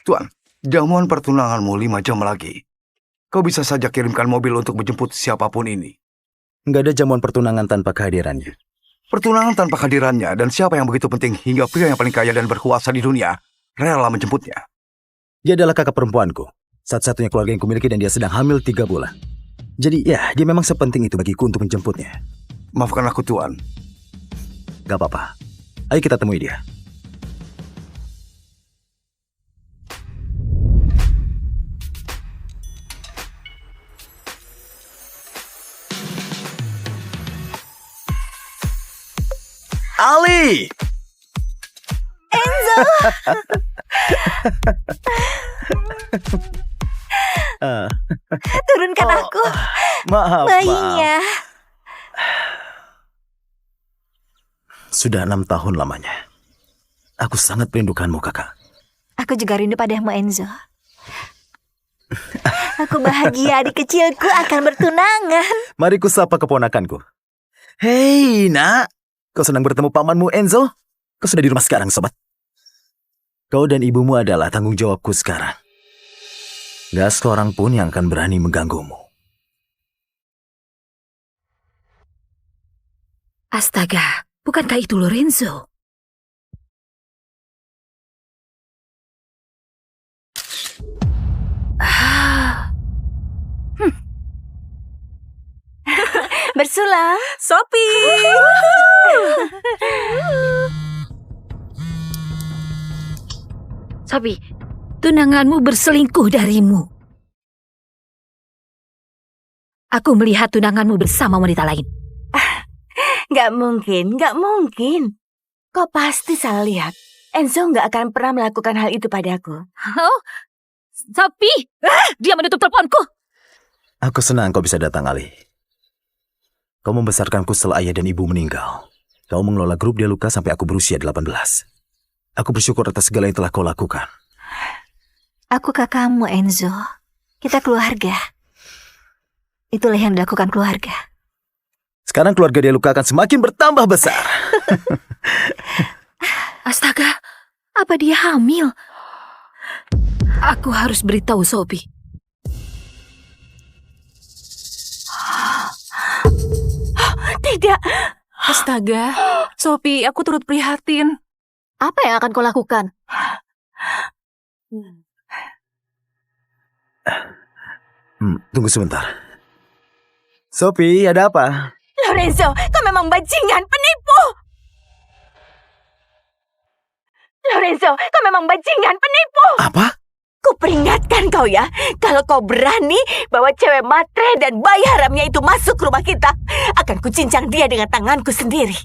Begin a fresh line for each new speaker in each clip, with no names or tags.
Tuan, jamuan pertunanganmu 5 jam lagi. Kau bisa saja kirimkan mobil untuk menjemput siapapun ini.
Nggak ada jamuan pertunangan tanpa kehadirannya.
Pertunangan tanpa kehadirannya, dan siapa yang begitu penting hingga pria yang paling kaya dan berkuasa di dunia rela menjemputnya.
Dia adalah kakak perempuanku. Satu-satunya keluarga yang kumiliki dan dia sedang hamil 3 bulan. Jadi ya, dia memang sepenting itu bagiku untuk menjemputnya.
Maafkan aku, Tuan.
Gak apa-apa. Ayo kita temui dia. Ali!
Enzo! Turunkan aku.
Maaf.
Bayinya.
Sudah 6 tahun lamanya. Aku sangat merindukanmu, kakak.
Aku juga rindu padamu, Enzo. Aku bahagia adik kecilku akan bertunangan.
Mari ku sapa keponakanku. Hei, nak. Kau senang bertemu pamanmu, Enzo? Kau sudah di rumah sekarang, sobat. Kau dan ibumu adalah tanggung jawabku sekarang. Gak seorang pun yang akan berani mengganggumu.
Astaga, bukankah itu Lorenzo?
Bersulang.
Sophie! Sophie, tunanganmu berselingkuh darimu. Aku melihat tunanganmu bersama wanita lain.
Gak mungkin. Kau pasti salah lihat. Enzo gak akan pernah melakukan hal itu padaku.
Oh, Sophie! Dia menutup teleponku.
Aku senang kau bisa datang, Ali. Kau membesarkanku setelah ayah dan ibu meninggal. Kau mengelola grup Dia Luka sampai aku berusia 18. Aku bersyukur atas segala yang telah kau lakukan.
Aku kakakmu, Enzo. Kita keluarga. Itulah yang dilakukan keluarga.
Sekarang keluarga Dia Luka akan semakin bertambah besar.
Astaga, apa dia hamil? Aku harus beritahu Sophie.
Tidak.
Astaga, Sophie, aku turut prihatin.
Apa yang akan kau lakukan?
Tunggu sebentar. Sophie, ada apa?
Lorenzo, kau memang bajingan, penipu. Lorenzo, kau memang bajingan, penipu.
Apa?
Ku peringatkan kau ya, kalau kau berani bawa cewek matre dan bayi haramnya itu masuk rumah kita, akan kucincang dia dengan tanganku sendiri.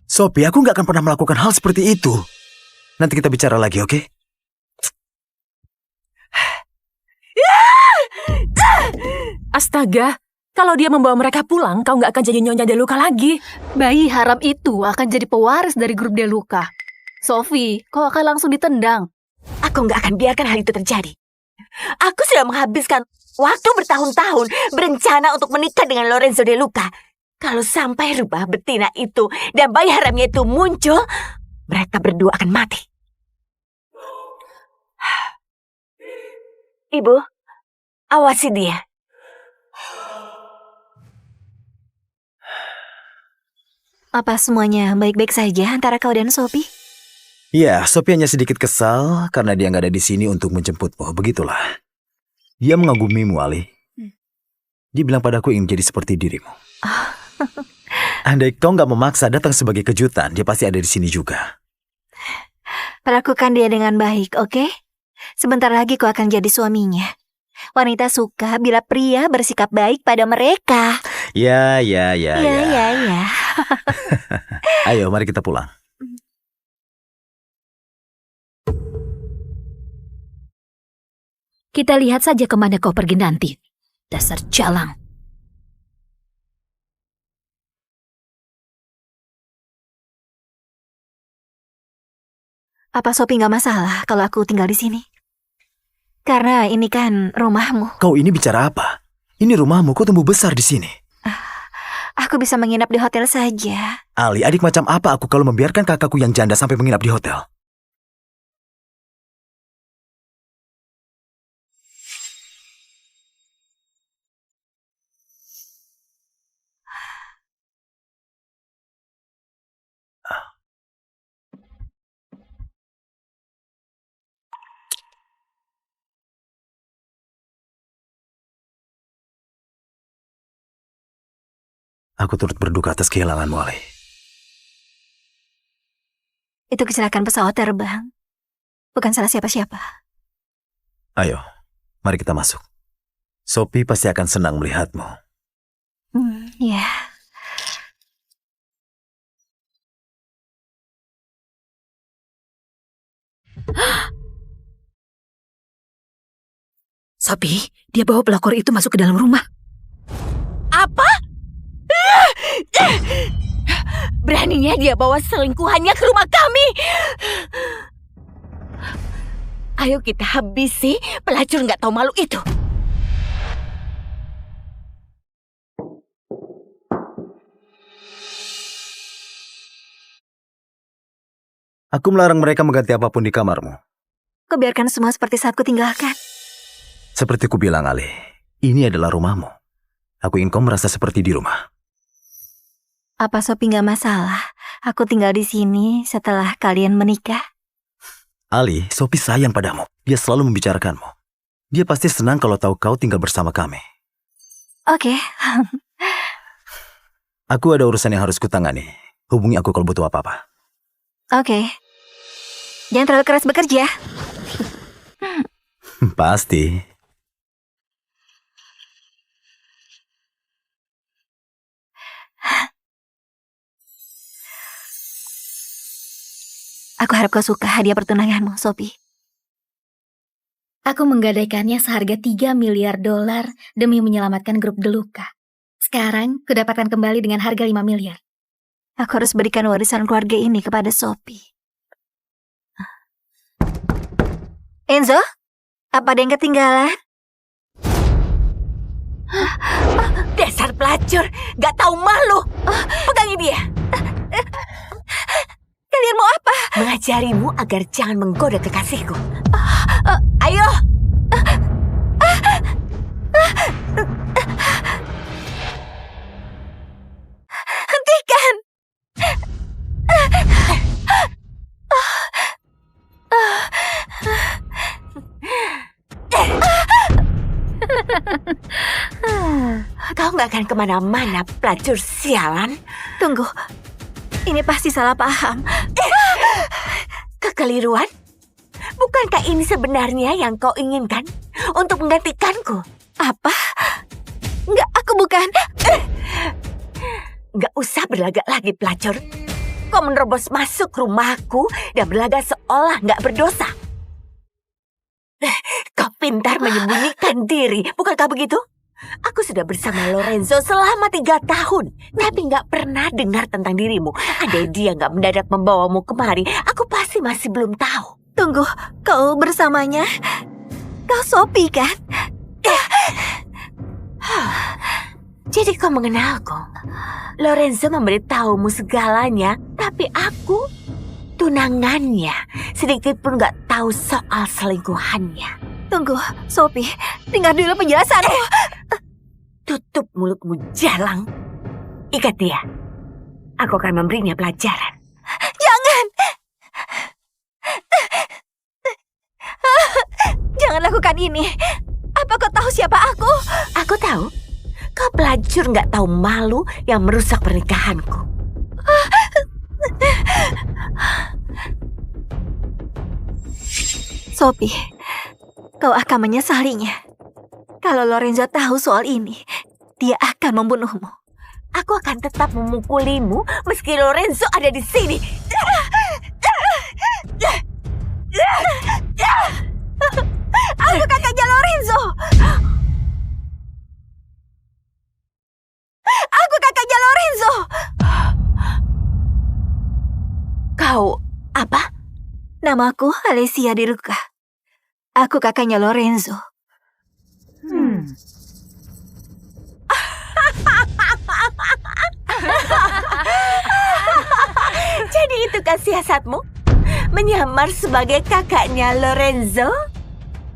Sophie, aku nggak akan pernah melakukan hal seperti itu. Nanti kita bicara lagi, oke?
Astaga, kalau dia membawa mereka pulang, kau nggak akan jadi nyonya Dia Luka lagi.
Bayi haram itu akan jadi pewaris dari grup Dia Luka. Sophie, kau akan langsung ditendang.
Aku nggak akan biarkan hal itu terjadi. Aku sudah menghabiskan waktu bertahun-tahun berencana untuk menikah dengan Lorenzo Dia Luka. Kalau sampai rubah betina itu dan bayi haramnya itu muncul, mereka berdua akan mati. Ibu, awasi dia. Apa semuanya baik-baik saja antara kau dan Sophie?
Ya, Sophie hanya sedikit kesal karena dia nggak ada di sini untuk menjemputmu. Begitulah. Dia mengagumimu, Ali. Dia bilang padaku ingin jadi seperti dirimu. Andai kau nggak memaksa datang sebagai kejutan, dia pasti ada di sini juga.
Perlakukan dia dengan baik, oke? Sebentar lagi kau akan jadi suaminya. Wanita suka bila pria bersikap baik pada mereka.
Ya.
Ya.
Ayo, mari kita pulang.
Kita lihat saja kemana kau pergi nanti. Dasar jalang.
Apa Sophie nggak masalah kalau aku tinggal di sini? Karena ini kan rumahmu.
Kau ini bicara apa? Ini rumahmu, kau tumbuh besar di sini.
Aku bisa menginap di hotel saja.
Ali, adik macam apa aku kalau membiarkan kakakku yang janda sampai menginap di hotel? Aku turut berduka atas kehilanganmu, Ali.
Itu kecelakaan pesawat terbang. Bukan salah siapa-siapa.
Ayo, mari kita masuk. Sophie pasti akan senang melihatmu.
Ya.
Sophie, dia bawa pelakor itu masuk ke dalam rumah.
Apa? Beraninya dia bawa selingkuhannya ke rumah kami. Ayo kita habisi pelacur nggak tahu malu itu.
Aku melarang mereka mengganti apapun di kamarmu.
Kau biarkan semua seperti saat ku tinggalkan.
Seperti ku bilang, Ali, ini adalah rumahmu. Aku ingin kau merasa seperti di rumah.
Apa Sophie nggak masalah? Aku tinggal di sini setelah kalian menikah.
Ali, Sophie sayang padamu. Dia selalu membicarakanmu. Dia pasti senang kalau tahu kau tinggal bersama kami.
Oke.
Aku ada urusan yang harus kutangani. Hubungi aku kalau butuh apa-apa.
Oke. Jangan terlalu keras bekerja.
Pasti.
Aku harap kau suka hadiah pertunanganmu, Sophie.
Aku menggadaikannya seharga $3 miliar demi menyelamatkan grup Deluca. Sekarang, kudapatkan kembali dengan harga 5 miliar.
Aku harus berikan warisan keluarga ini kepada Sophie. Enzo, apa ada yang ketinggalan? Dasar pelacur, gak tahu malu. Pegangi dia. Kalian mau apa? Mengajarimu agar jangan menggoda kekasihku. Ayo. Hentikan. Kau gak akan kemana-mana, pelacur sialan. Tunggu, ini pasti salah paham. Kekeliruan? Bukankah ini sebenarnya yang kau inginkan untuk menggantikanku? Apa? Enggak, aku bukan. Enggak usah berlagak lagi, pelacur. Kau menerobos masuk rumahku dan berlagak seolah enggak berdosa. Kau pintar menyembunyikan diri, bukankah begitu? Aku sudah bersama Lorenzo selama 3 tahun, tapi nggak pernah dengar tentang dirimu. Ada dia nggak mendadak membawamu kemari, aku pasti masih belum tahu. Tunggu, kau bersamanya? Kau Sophie kan? Jadi kau mengenalku. Lorenzo memberitahumu segalanya, tapi aku tunangannya. Sedikit pun nggak tahu soal selingkuhannya. Tunggu, Sophie, dengar dulu penjelasanmu. Tutup mulutmu, jalang. Ikat dia. Aku akan memberinya pelajaran. Jangan! Jangan lakukan ini. Apa kau tahu siapa aku? Aku tahu. Kau pelacur nggak tahu malu yang merusak pernikahanku. Sophie, kau akan menyesalinya. Kalau Lorenzo tahu soal ini, dia akan membunuhmu. Aku akan tetap memukulimu meski Lorenzo ada di sini. Aku kakaknya Lorenzo. Aku kakaknya Lorenzo. Kau apa? Namaku Alessia Deluca. Aku kakaknya Lorenzo. Jadi itukah siasatmu? Menyamar sebagai kakaknya Lorenzo?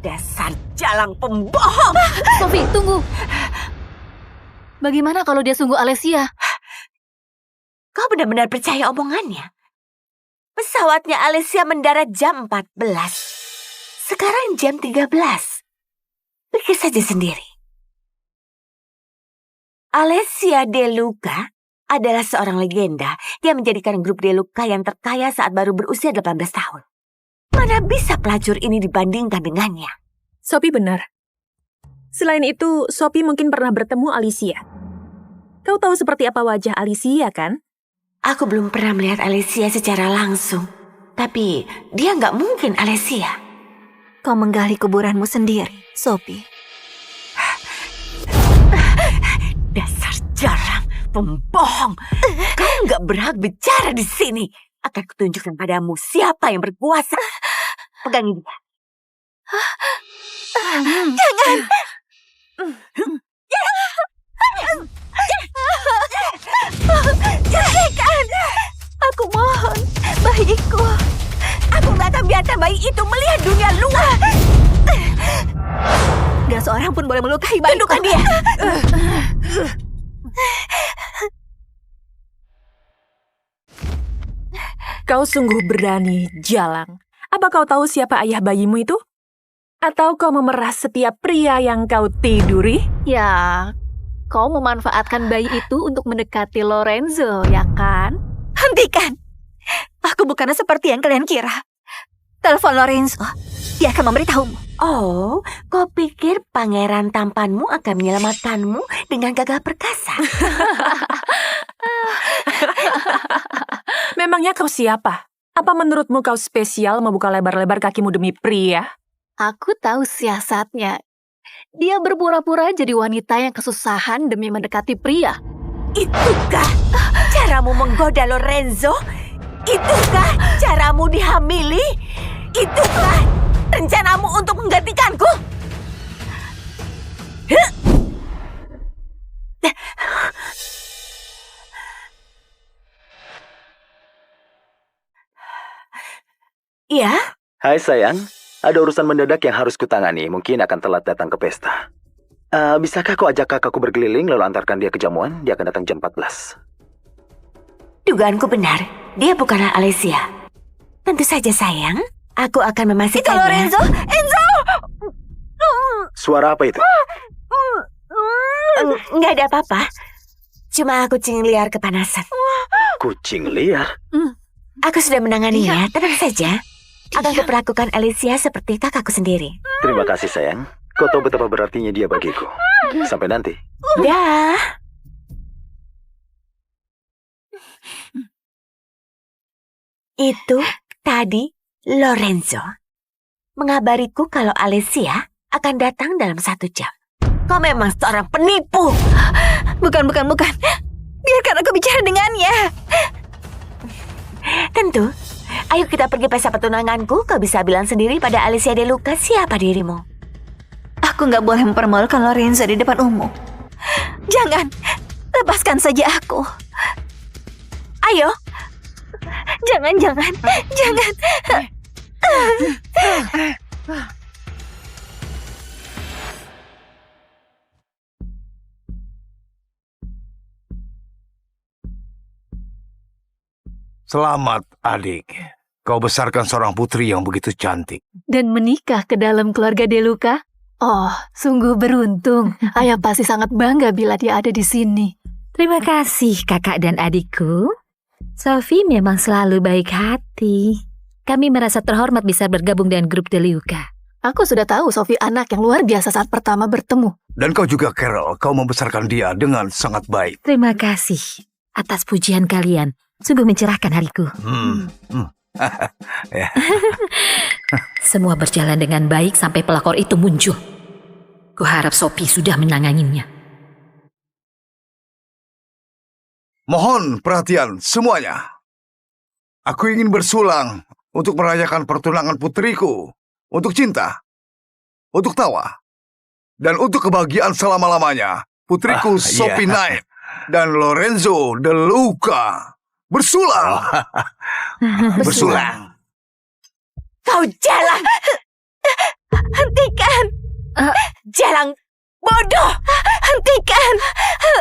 Dasar jalang pembohong!
Sophie, tunggu. Bagaimana kalau dia sungguh Alessia?
Kau benar-benar percaya omongannya? Pesawatnya Alessia mendarat jam 14. Sekarang jam 13. Pikir saja sendiri. Alessia De Luca adalah seorang legenda. Dia menjadikan grup De Luca yang terkaya saat baru berusia 18 tahun. Mana bisa pelacur ini dibandingkan dengannya?
Sophie benar. Selain itu, Sophie mungkin pernah bertemu Alicia. Kau tahu seperti apa wajah Alicia, kan?
Aku belum pernah melihat Alessia secara langsung. Tapi dia nggak mungkin Alessia.
Kau menggali kuburanmu sendiri, Sophie.
Dasar jalang, pembohong. Kau nggak berhak bicara di sini. Akan kutunjukkan padamu siapa yang berkuasa. Pegang ini.
Jangan!
Jangan!
Aku mohon, bayiku.
Aku nggak akan biarkan bayi itu melihat dunia luar.
Gak seorang pun boleh melukai bayiku.
Tundukkan dia.
Kau sungguh berani, Jalang. Apa kau tahu siapa ayah bayimu itu? Atau kau memeras setiap pria yang kau tiduri?
Ya, kau memanfaatkan bayi itu untuk mendekati Lorenzo, ya kan?
Hentikan! Aku bukanlah seperti yang kalian kira. Telepon Lorenzo. Dia akan memberitahumu.
Oh, kau pikir pangeran tampanmu akan menyelamatkanmu dengan gagah perkasa?
Memangnya kau siapa? Apa menurutmu kau spesial membuka lebar-lebar kakimu demi pria?
Aku tahu siasatnya. Dia berpura-pura jadi wanita yang kesusahan demi mendekati pria.
Itukah caramu menggoda Lorenzo? Itukah caramu dihamili? Itukah rencanamu untuk menggantikanku? Ya?
Hai sayang, ada urusan mendadak yang harus kutangani. Mungkin akan telat datang ke pesta. Bisakah kau ajak kakakku berkeliling lalu antarkan dia ke jamuan? Dia akan datang jam 14.
Dugaanku benar. Dia bukanlah Alessia. Tentu saja sayang. Aku akan memastikannya.
Itu Lorenzo! Enzo!
Suara apa itu?
Nggak ada apa-apa. Cuma kucing liar kepanasan.
Kucing liar?
Aku sudah menanganinya. Tenang saja. Akan kuperlakukan Alessia seperti kakakku sendiri.
Terima kasih sayang. Kau tahu betapa berartinya dia bagiku. Sampai nanti.
Dah. Itu tadi Lorenzo mengabariku kalau Alessia akan datang dalam 1 jam. Kau memang seorang penipu.
Bukan. Biarkan aku bicara dengannya.
Tentu. Ayo kita pergi pesta pertunanganku. Kau bisa bilang sendiri pada Alessia De Luca siapa dirimu.
Aku gak boleh mempermalukan Lorenzo di depan umum. Jangan. Lepaskan saja aku.
Ayo.
Jangan.
Selamat, adik. Kau besarkan seorang putri yang begitu cantik.
Dan menikah ke dalam keluarga De Luca? Oh, sungguh beruntung. Ayah pasti sangat bangga bila dia ada di sini.
Terima kasih kakak dan adikku. Sophie memang selalu baik hati. Kami merasa terhormat bisa bergabung dengan grup De Luca.
Aku sudah tahu Sophie anak yang luar biasa saat pertama bertemu.
Dan kau juga, Carol. Kau membesarkan dia dengan sangat baik.
Terima kasih atas pujian kalian. Sungguh mencerahkan hariku.
Ya.
Semua berjalan dengan baik sampai pelakor itu muncul. Kuharap Sophie sudah menanganinya.
Mohon perhatian semuanya. Aku ingin bersulang untuk merayakan pertunangan putriku. Untuk cinta, untuk tawa, dan untuk kebahagiaan selama-lamanya. Putriku Sophie Knight dan Lorenzo De Luca. Bersulang. Bersulang.
Kau jalan.
Hentikan.
Jalan bodoh.
Hentikan.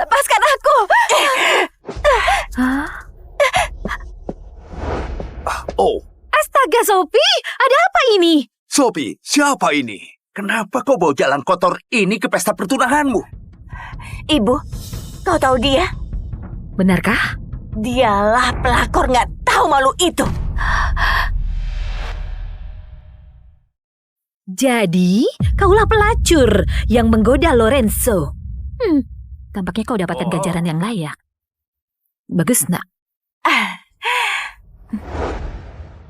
Lepaskan aku.
Oh,
Astaga, Sophie. Ada apa ini?
Sophie, siapa ini?
Kenapa kau bawa jalan kotor ini ke pesta pertunanganmu?
Ibu, Kau tahu dia?
Benarkah?
Dialah pelakor nggak tahu malu itu.
Jadi, kaulah pelacur yang menggoda Lorenzo. Tampaknya kau dapatkan ganjaran yang layak. Bagus, nak.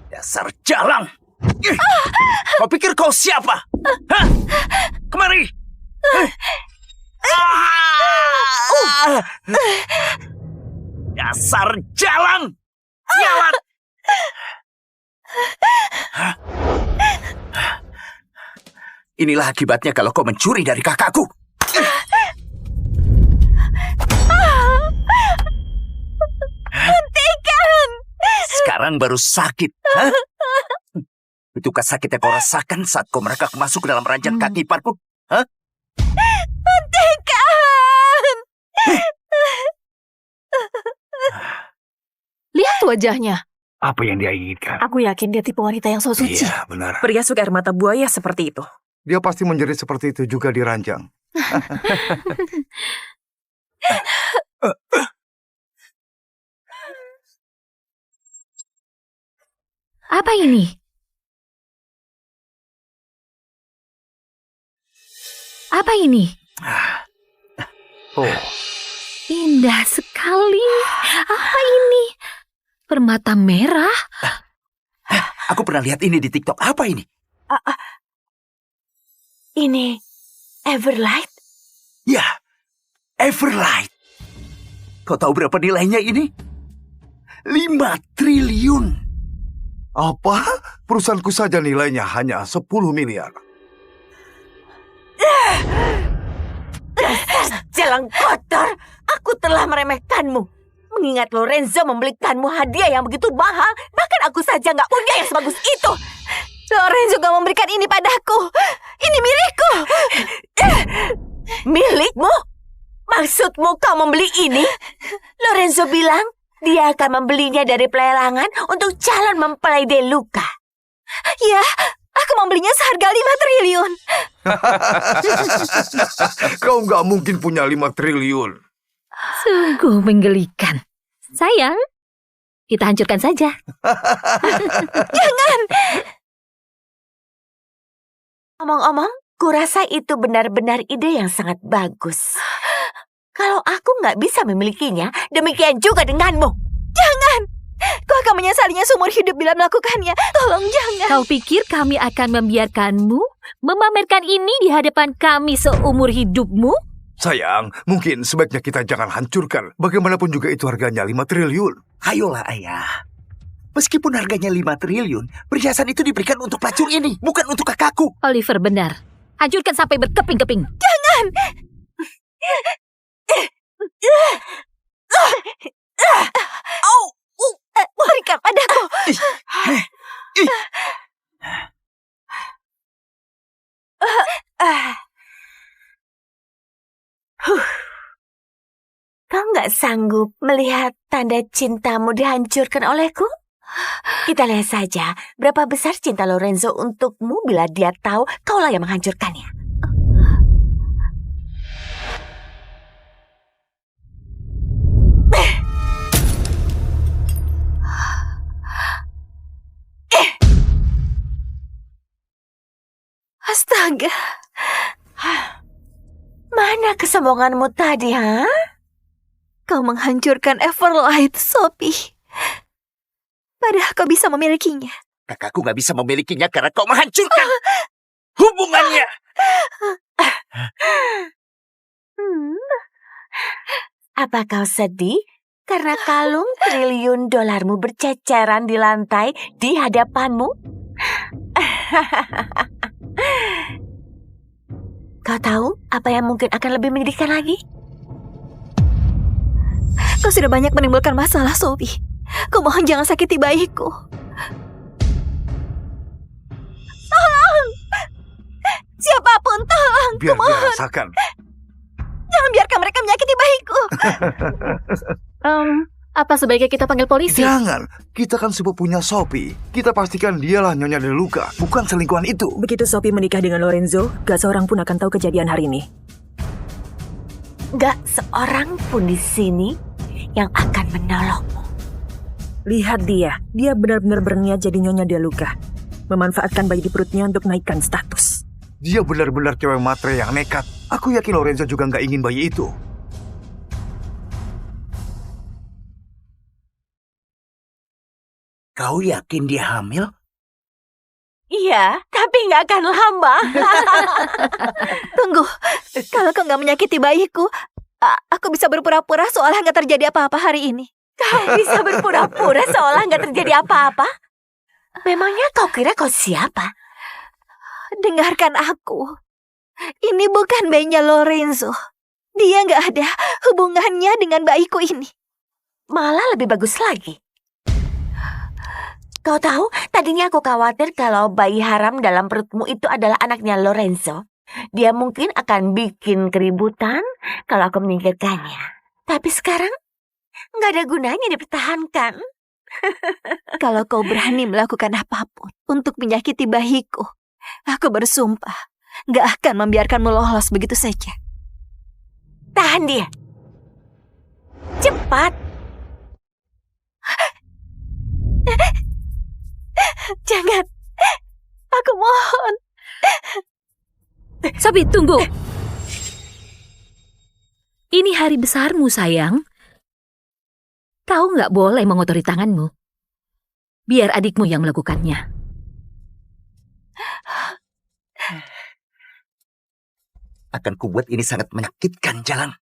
Dasar jalang. Kau pikir kau siapa? Hah? Kemari. Dasar jalang. Sialan. Inilah akibatnya kalau kau mencuri dari kakakku.
Hentikan!
Sekarang baru sakit. Hah? Itukah sakit yang kau rasakan saat kau merangkak masuk ke dalam ranjang kaki parku? Hah?
Hentikan!
Lihat wajahnya.
Apa yang dia inginkan?
Aku yakin dia tipe wanita yang so suci.
Iya, benar.
Pria suka air mata buaya seperti itu.
Dia pasti menjadi seperti itu juga di ranjang.
Apa ini? Apa ini?
Oh,
Indah sekali. Apa ini? Permata merah?
Aku pernah lihat ini di TikTok. Apa ini?
Ini Everlight?
Ya, Everlight. Kau tahu berapa nilainya ini? 5 triliun.
apa? Perusahaanku saja nilainya hanya 10 miliar.
Jalang kotor, aku telah meremehkanmu. Mengingat Lorenzo membelikanmu hadiah yang begitu mahal, bahkan aku saja nggak punya yang sebagus itu. Lorenzo gak memberikan ini padaku. Ini milikku. Milikmu? Maksudmu kau membeli ini? Lorenzo bilang dia akan membelinya dari pelelangan untuk calon mempelai Deluca. Ya, aku membelinya seharga 5 triliun.
Kau nggak mungkin punya 5 triliun.
Sungguh menggelikan. Sayang, kita hancurkan saja.
Jangan! Omong-omong, kurasa itu benar-benar ide yang sangat bagus. Kalau aku nggak bisa memilikinya, demikian juga denganmu. Jangan! Kau akan menyesalinya seumur hidup bila melakukannya. Tolong jangan.
Kau pikir kami akan membiarkanmu memamerkan ini di hadapan kami seumur hidupmu?
Sayang, mungkin sebaiknya kita jangan hancurkan. Bagaimanapun juga itu harganya 5 triliun.
Ayolah, ayah. Meskipun harganya 5 triliun, perhiasan itu diberikan untuk pelacur ini, bukan untuk kakakku.
Oliver benar. Hancurkan sampai berkeping-keping.
Jangan! Berikan padaku. Kau nggak sanggup melihat tanda cintamu dihancurkan olehku? Kita lihat saja berapa besar cinta Lorenzo untukmu bila dia tahu kaulah yang menghancurkannya. Astaga. Mana kesombonganmu tadi, ha? Kau menghancurkan Everlight, Sophie. Padahal kau bisa memilikinya.
Kakakku gak bisa memilikinya karena kau menghancurkan hubungannya.
Apa kau sedih karena kalung triliun dolarmu berceceran di lantai di hadapanmu? Kau tahu apa yang mungkin akan lebih menyedihkan lagi? Kau sudah banyak menimbulkan masalah, Sophie. Kau mohon jangan sakiti bayiku. Tolong! Siapapun tolong!
Biar dia rasakan.
Jangan biarkan mereka menyakiti bayiku.
Apa sebaiknya kita panggil polisi?
Jangan, kita kan sepupunya Sophie. Kita pastikan dialah Nyonya Deluca, bukan selingkuhan itu.
Begitu Sophie menikah dengan Lorenzo, gak seorang pun akan tahu kejadian hari ini.
Gak seorang pun di sini yang akan menolongmu.
Lihat dia benar-benar berniat jadi Nyonya Deluca. Memanfaatkan bayi di perutnya untuk naikkan status.
Dia benar-benar cewek matre yang nekat. Aku yakin Lorenzo juga nggak ingin bayi itu.
Kau yakin dia hamil?
Iya, tapi nggak akan lama.
Tunggu, kalau kau nggak menyakiti bayiku, aku bisa berpura-pura seolah nggak terjadi apa-apa hari ini.
Kau bisa berpura-pura seolah nggak terjadi apa-apa? Memangnya kau kira kau siapa?
Dengarkan aku. Ini bukan bayinya Lorenzo. Dia nggak ada hubungannya dengan bayiku ini.
Malah lebih bagus lagi. Kau tahu, tadinya aku khawatir kalau bayi haram dalam perutmu itu adalah anaknya Lorenzo. Dia mungkin akan bikin keributan kalau aku menyingkirkannya. Tapi sekarang, nggak ada gunanya dipertahankan.
Kalau kau berani melakukan apapun untuk menyakiti bayiku, aku bersumpah nggak akan membiarkanmu lolos begitu saja.
Tahan dia. Cepat.
Jangan. Aku mohon.
Sophie, tunggu. Ini hari besarmu, sayang. Kau nggak boleh mengotori tanganmu. Biar adikmu yang melakukannya.
Akan kubuat ini sangat menyakitkan, Jalang.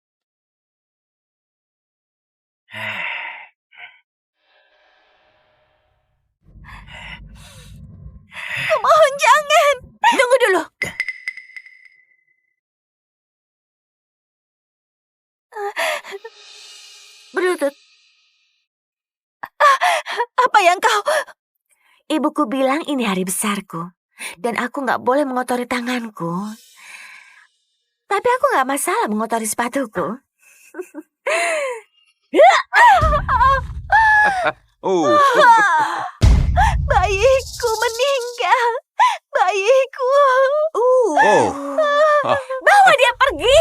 Mohon jangan.
Tunggu dulu. Berlutut.
Apa yang kau...
Ibuku bilang ini hari besarku. Dan aku nggak boleh mengotori tanganku. Tapi aku nggak masalah mengotori sepatuku.
Bayiku meninggal. Bayiku.
Bawa dia pergi.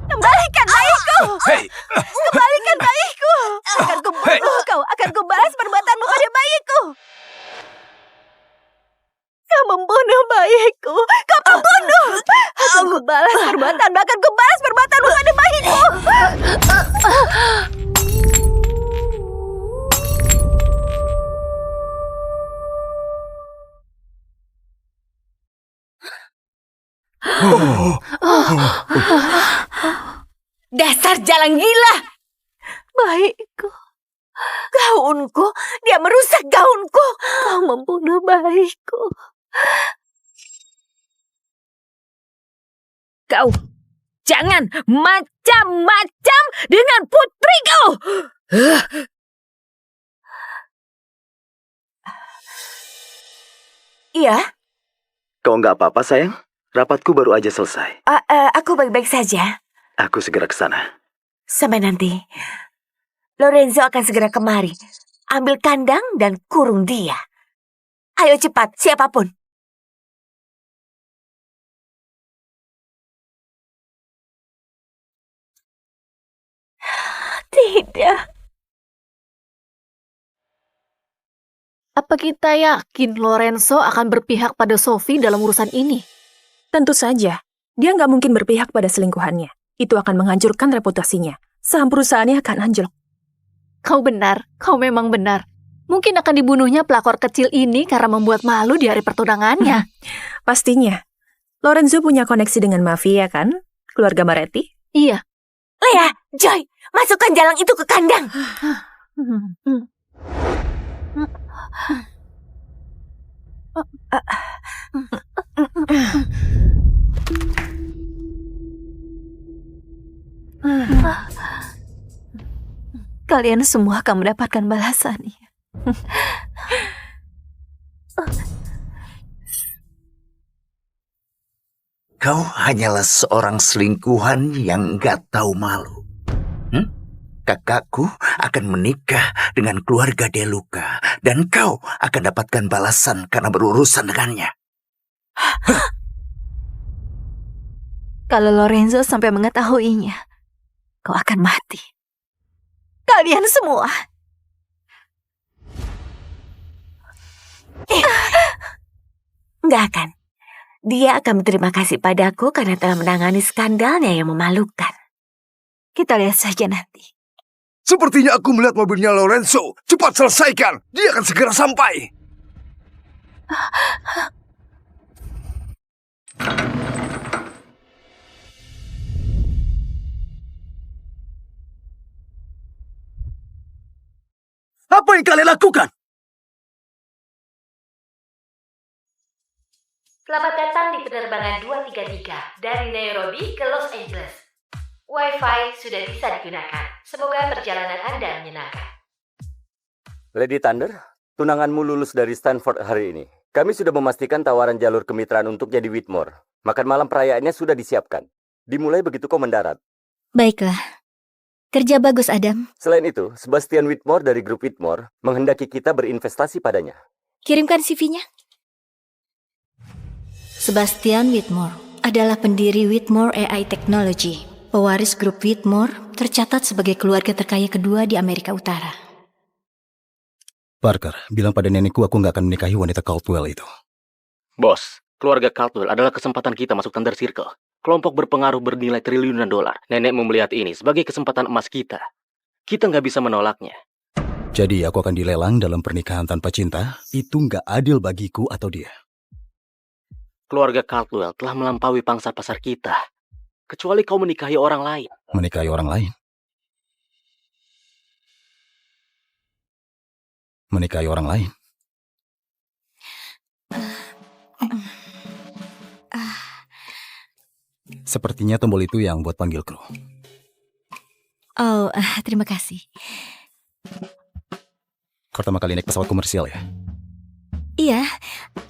Kembalikan bayiku.
Hei,
Kembalikan bayiku. Akan kubunuh kau. Akan kubalas perbuatanmu pada bayiku. Kau membunuh bayiku. Kau pembunuh. Akan kubalas perbuatan. Bahkan kubalas perbuatanmu pada bayiku.
Dasar jalan gila.
Bayiku.
Gaunku. Dia merusak gaunku.
Kau membunuh bayiku.
Kau jangan macam-macam dengan putriku.
Iya,
Kau nggak apa-apa, sayang? Rapatku baru aja selesai.
aku baik-baik saja.
Aku segera ke sana.
Sampai nanti. Lorenzo akan segera kemari. Ambil kandang dan kurung dia. Ayo cepat, siapapun. Tidak.
Apa kita yakin Lorenzo akan berpihak pada Sophie dalam urusan ini?
Tentu saja, dia nggak mungkin berpihak pada selingkuhannya. Itu akan menghancurkan reputasinya. Saham perusahaannya akan anjlok.
Kau benar, kau memang benar. Mungkin akan dibunuhnya pelakor kecil ini karena membuat malu di hari pertunangannya.
Pastinya. Lorenzo punya koneksi dengan mafia kan? Keluarga Maretti?
Iya.
Lea, Joy, masukkan jalang itu ke kandang.
Kalian semua akan mendapatkan balasannya.
Kau hanyalah seorang selingkuhan yang nggak tahu malu. Kakakku akan menikah dengan keluarga Deluca, dan kau akan dapatkan balasan karena berurusan dengannya.
Kalau Lorenzo sampai mengetahuinya, kau akan mati. Kalian semua.
Nggak akan. Dia akan berterima kasih padaku karena telah menangani skandalnya yang memalukan.
Kita lihat saja nanti.
Sepertinya aku melihat mobilnya Lorenzo. Cepat selesaikan. Dia akan segera sampai.
Apa yang kalian lakukan?
Selamat datang di penerbangan 233 dari Nairobi ke Los Angeles. Wi-Fi sudah bisa digunakan. Semoga perjalanan Anda menyenangkan.
Lady Thunder, tunanganmu lulus dari Stanford hari ini. Kami sudah memastikan tawaran jalur kemitraan untuk jadi Whitmore. Makan malam perayaannya sudah disiapkan. Dimulai begitu kau mendarat.
Baiklah. Kerja bagus, Adam.
Selain itu, Sebastian Whitmore dari grup Whitmore menghendaki kita berinvestasi padanya.
Kirimkan CV-nya. Sebastian Whitmore adalah pendiri Whitmore AI Technology. Pewaris grup Whitmore tercatat sebagai keluarga terkaya kedua di Amerika Utara.
Parker, bilang pada nenekku aku nggak akan menikahi wanita Caldwell itu.
Bos, keluarga Caldwell adalah kesempatan kita masuk Thunder Circle. Kelompok berpengaruh bernilai triliunan dolar. Nenek melihat ini sebagai kesempatan emas kita. Kita nggak bisa menolaknya.
Jadi aku akan dilelang dalam pernikahan tanpa cinta? Itu nggak adil bagiku atau dia.
Keluarga Caldwell telah melampaui pangsa pasar kita. Kecuali kau menikahi orang lain.
Menikahi orang lain? Menikahi orang lain? Sepertinya tombol itu yang buat panggil kru.
Oh, terima kasih.
Pertama kali naik pesawat komersial ya?
Iya,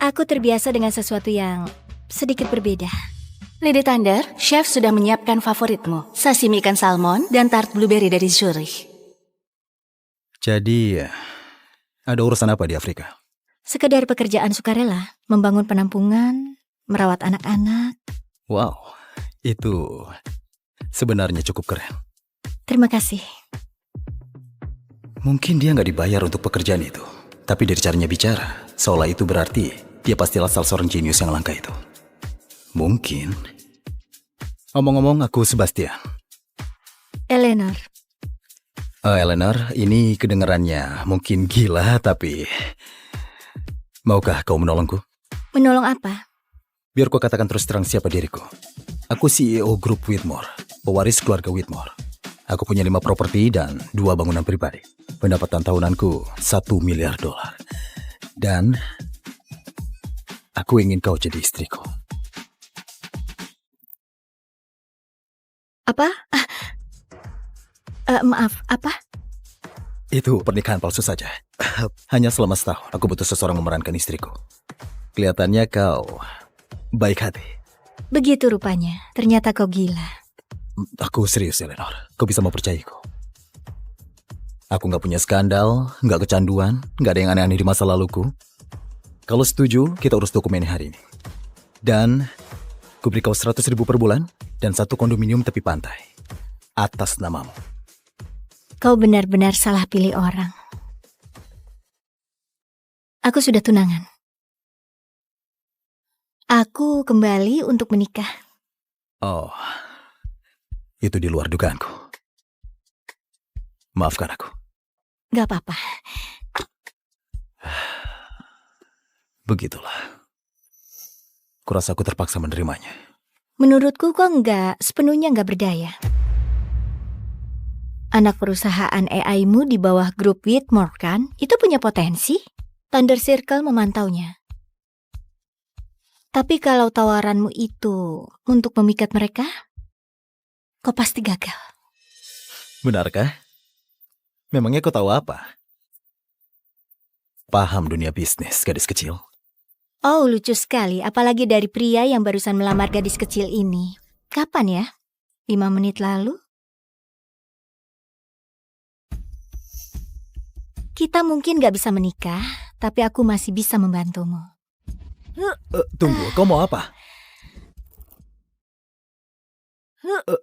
aku terbiasa dengan sesuatu yang sedikit berbeda. Lady Thunder, chef sudah menyiapkan favoritmu. Sashimi ikan salmon dan tart blueberry dari Zurich.
Jadi, ada urusan apa di Afrika?
Sekedar pekerjaan sukarela, membangun penampungan, merawat anak-anak.
Wow, itu sebenarnya cukup keren.
Terima kasih.
Mungkin dia nggak dibayar untuk pekerjaan itu. Tapi dari caranya bicara, seolah itu berarti dia pastilah salah seorang jenius yang langka itu. Mungkin. Ngomong-ngomong, aku Sebastian.
Eleanor.
Eleanor, ini kedengarannya mungkin gila, tapi maukah kau menolongku?
Menolong apa?
Biar ku katakan terus terang siapa diriku. Aku CEO grup Whitmore, pewaris keluarga Whitmore. Aku punya 5 properti dan 2 bangunan pribadi. Pendapatan tahunanku $1 miliar. Dan aku ingin kau jadi istriku.
Apa? Maaf, apa?
Itu pernikahan palsu saja. Hanya selama setahun aku butuh seseorang memerankan istriku. Kelihatannya kau baik hati.
Begitu rupanya. Ternyata kau gila.
Aku serius, Eleanor. Kau bisa mempercayaiku. Aku nggak punya skandal, nggak kecanduan, nggak ada yang aneh-aneh di masa laluku. Kalau setuju, kita urus dokumennya hari ini. Dan ku beri kau 100.000 per bulan dan 1 kondominium tepi pantai. Atas namamu.
Kau benar-benar salah pilih orang. Aku sudah tunangan. Aku kembali untuk menikah.
Oh, itu di luar dugaanku. Maafkan aku.
Gak apa-apa.
Begitulah. Kurasa aku terpaksa menerimanya.
Menurutku kok sepenuhnya nggak berdaya. Anak perusahaan AI-mu di bawah grup Whitmore kan, itu punya potensi. Thunder Circle memantaunya. Tapi kalau tawaranmu itu untuk memikat mereka, kau pasti gagal.
Benarkah? Memangnya kau tahu apa? Paham dunia bisnis, gadis kecil.
Oh, lucu sekali. Apalagi dari pria yang barusan melamar gadis kecil ini. Kapan ya? 5 menit lalu? Kita mungkin gak bisa menikah, tapi aku masih bisa membantumu.
Tunggu, kau mau apa?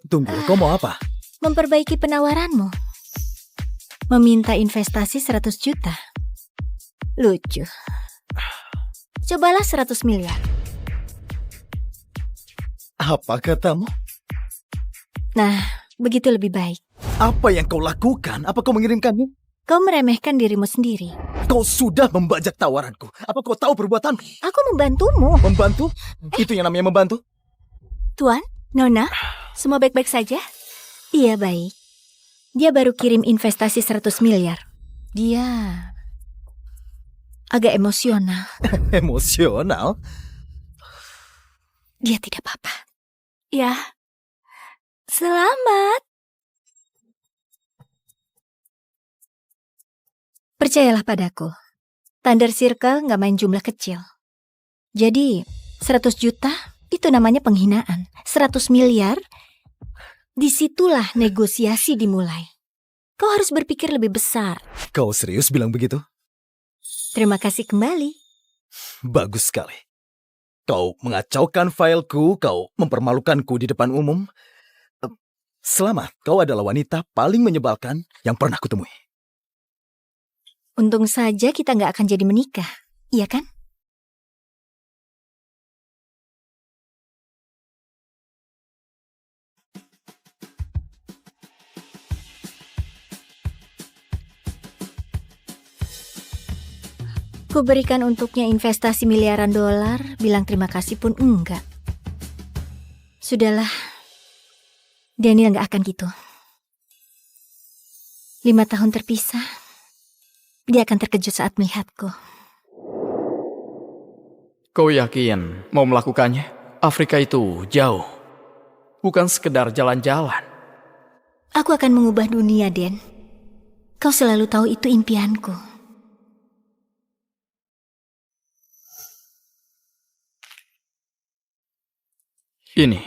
Tunggu, kau mau apa?
Memperbaiki penawaranmu. Meminta investasi 100 juta. Lucu. Cobalah 100 miliar.
Apa katamu?
Nah, begitu lebih baik.
Apa yang kau lakukan? Apa kau mengirimkannya?
Kau meremehkan dirimu sendiri.
Kau sudah membajak tawaranku. Apa kau tahu perbuatanmu?
Aku membantumu.
Membantu? Itu yang namanya membantu?
Tuan, Nona, semua baik-baik saja? Iya, baik. Dia baru kirim investasi 100 miliar. Dia agak emosional.
Emosional?
Dia tidak apa-apa.
Ya, selamat.
Percayalah padaku. Thunder Circle nggak main jumlah kecil. Jadi, 100 juta itu namanya penghinaan. 100 miliar, disitulah negosiasi dimulai. Kau harus berpikir lebih besar.
Kau serius bilang begitu?
Terima kasih kembali.
Bagus sekali. Kau mengacaukan fileku, kau mempermalukanku di depan umum. Selamat, kau adalah wanita paling menyebalkan yang pernah kutemui.
Untung saja kita nggak akan jadi menikah, iya kan? Ku berikan untuknya investasi miliaran dolar, bilang terima kasih pun enggak. Sudahlah, Daniel nggak akan gitu. 5 tahun terpisah, dia akan terkejut saat melihatku.
Kau yakin mau melakukannya? Afrika itu jauh. Bukan sekedar jalan-jalan.
Aku akan mengubah dunia, Den. Kau selalu tahu itu impianku.
Ini.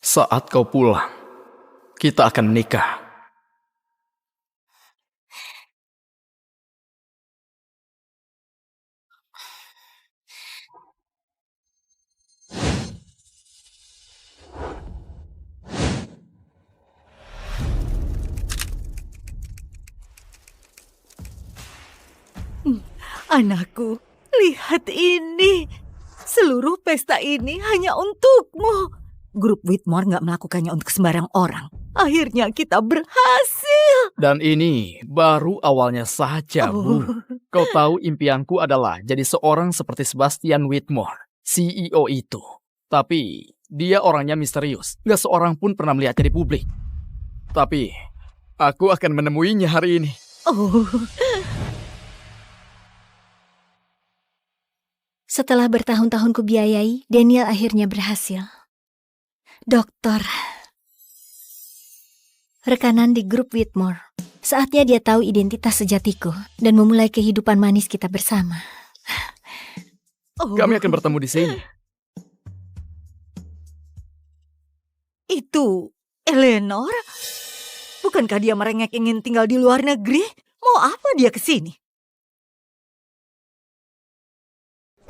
Saat kau pulang, kita akan menikah.
Anakku, lihat ini. Seluruh pesta ini hanya untukmu. Grup Whitmore nggak melakukannya untuk sembarang orang. Akhirnya kita berhasil.
Dan ini baru awalnya saja, Bu. Kau tahu impianku adalah jadi seorang seperti Sebastian Whitmore, CEO itu. Tapi dia orangnya misterius. Gak seorang pun pernah melihatnya di publik. Tapi aku akan menemuinya hari ini.
Setelah bertahun-tahun kubiayai, Daniel akhirnya berhasil. Dokter. Rekanan di grup Whitmore. Saatnya dia tahu identitas sejatiku dan memulai kehidupan manis kita bersama.
Kami akan bertemu di sini.
Itu Eleanor? Bukankah dia merengek ingin tinggal di luar negeri? Mau apa dia ke sini?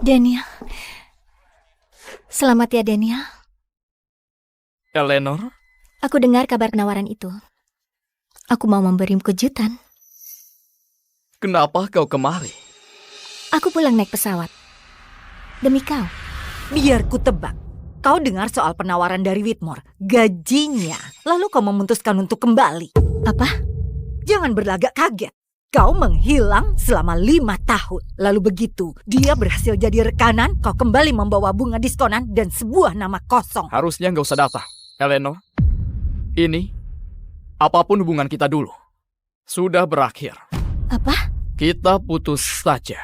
Daniel. Selamat ya, Daniel.
Eleanor?
Aku dengar kabar penawaran itu. Aku mau memberimu kejutan.
Kenapa kau kemari?
Aku pulang naik pesawat. Demi kau.
Biar ku tebak. Kau dengar soal penawaran dari Whitmore. Gajinya. Lalu kau memutuskan untuk kembali.
Apa?
Jangan berlagak kaget. Kau menghilang selama 5 tahun. Lalu begitu, dia berhasil jadi rekanan, kau kembali membawa bunga diskonan dan sebuah nama kosong.
Harusnya nggak usah datang. Eleanor, ini, apapun hubungan kita dulu, sudah berakhir.
Apa?
Kita putus saja.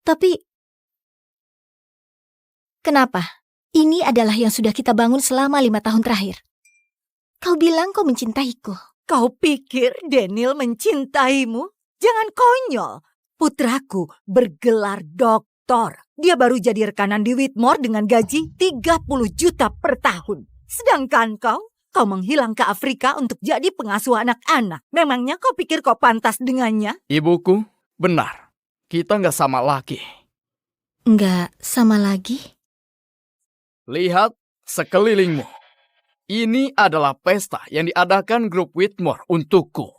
Tapi, kenapa? Ini adalah yang sudah kita bangun selama 5 tahun terakhir. Kau bilang kau mencintaiku.
Kau pikir Daniel mencintaimu? Jangan konyol. Putraku bergelar doktor. Dia baru jadi rekanan di Whitmore dengan gaji 30 juta per tahun. Sedangkan kau menghilang ke Afrika untuk jadi pengasuh anak-anak. Memangnya kau pikir kau pantas dengannya?
Ibuku, benar. Kita nggak sama lagi.
Nggak sama lagi?
Lihat sekelilingmu. Ini adalah pesta yang diadakan grup Whitmore untukku.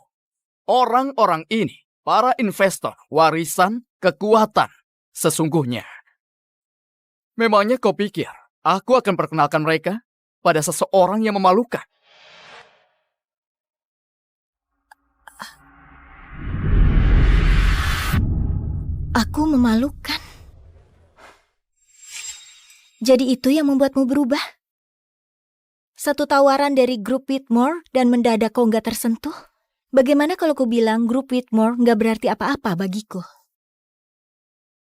Orang-orang ini, para investor, warisan, kekuatan, sesungguhnya. Memangnya kau pikir aku akan perkenalkan mereka pada seseorang yang memalukan?
Aku memalukan. Jadi itu yang membuatmu berubah? Satu tawaran dari grup Whitmore dan mendadak kau nggak tersentuh? Bagaimana kalau ku bilang grup Whitmore nggak berarti apa-apa bagiku?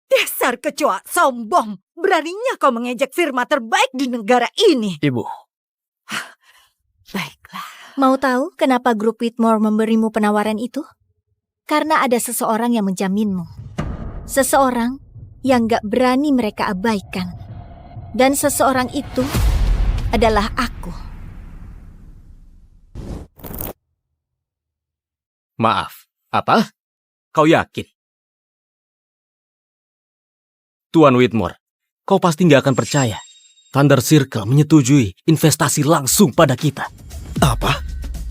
Dasar kecoa sombong. Beraninya kau mengejek firma terbaik di negara ini.
Ibu.
Baiklah.
Mau tahu kenapa grup Whitmore memberimu penawaran itu? Karena ada seseorang yang menjaminmu. Seseorang yang gak berani mereka abaikan. Dan seseorang itu adalah aku.
Maaf, apa? Kau yakin? Tuan Whitmore, kau pasti nggak akan percaya. Thunder Circle menyetujui investasi langsung pada kita.
Apa?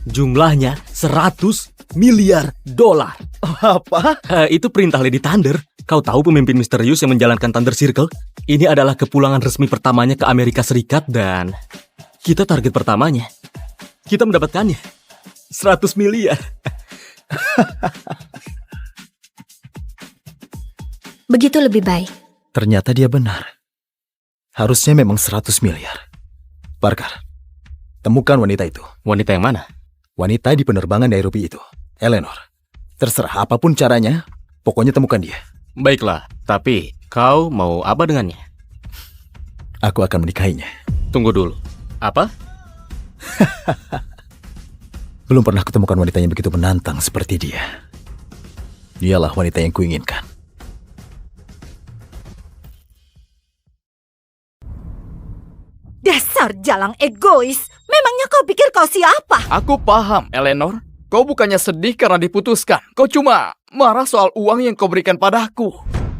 Jumlahnya 100 miliar dolar.
Apa?
Itu perintah Lady Thunder. Kau tahu pemimpin misterius yang menjalankan Thunder Circle? Ini adalah kepulangan resmi pertamanya ke Amerika Serikat dan kita target pertamanya. Kita mendapatkannya. 100 miliar.
Begitu lebih baik.
Ternyata dia benar. Harusnya memang 100 miliar. Parker, temukan wanita itu.
Wanita yang mana?
Wanita di penerbangan Nairobi itu. Eleanor. Terserah apapun caranya, pokoknya temukan dia.
Baiklah, tapi kau mau apa dengannya?
Aku akan menikahinya.
Tunggu dulu. Apa?
Belum pernah kutemukan wanita yang begitu menantang seperti dia. Dialah wanita yang kuinginkan.
Dasar jalang egois. Memangnya kau pikir kau siapa?
Aku paham, Eleanor. Kau bukannya sedih karena diputuskan. Kau cuma marah soal uang yang kau berikan padaku.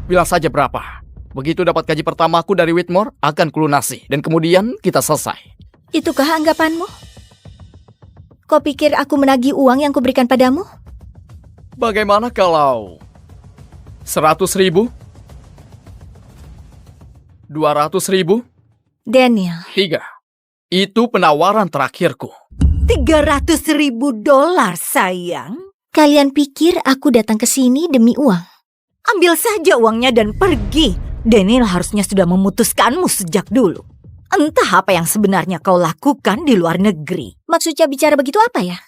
Bilang saja berapa. Begitu dapat gaji pertamaku dari Whitmore, akan kulunasi. Dan kemudian kita selesai.
Itukah anggapanmu? Kau pikir aku menagih uang yang kuberikan padamu?
Bagaimana kalau 100.000? 200.000?
Daniel.
3. Itu penawaran terakhirku.
$300.000 sayang.
Kalian pikir aku datang ke sini demi uang?
Ambil saja uangnya dan pergi. Daniel harusnya sudah memutuskanmu sejak dulu. Entah apa yang sebenarnya kau lakukan di luar negeri.
Maksudnya bicara begitu apa ya?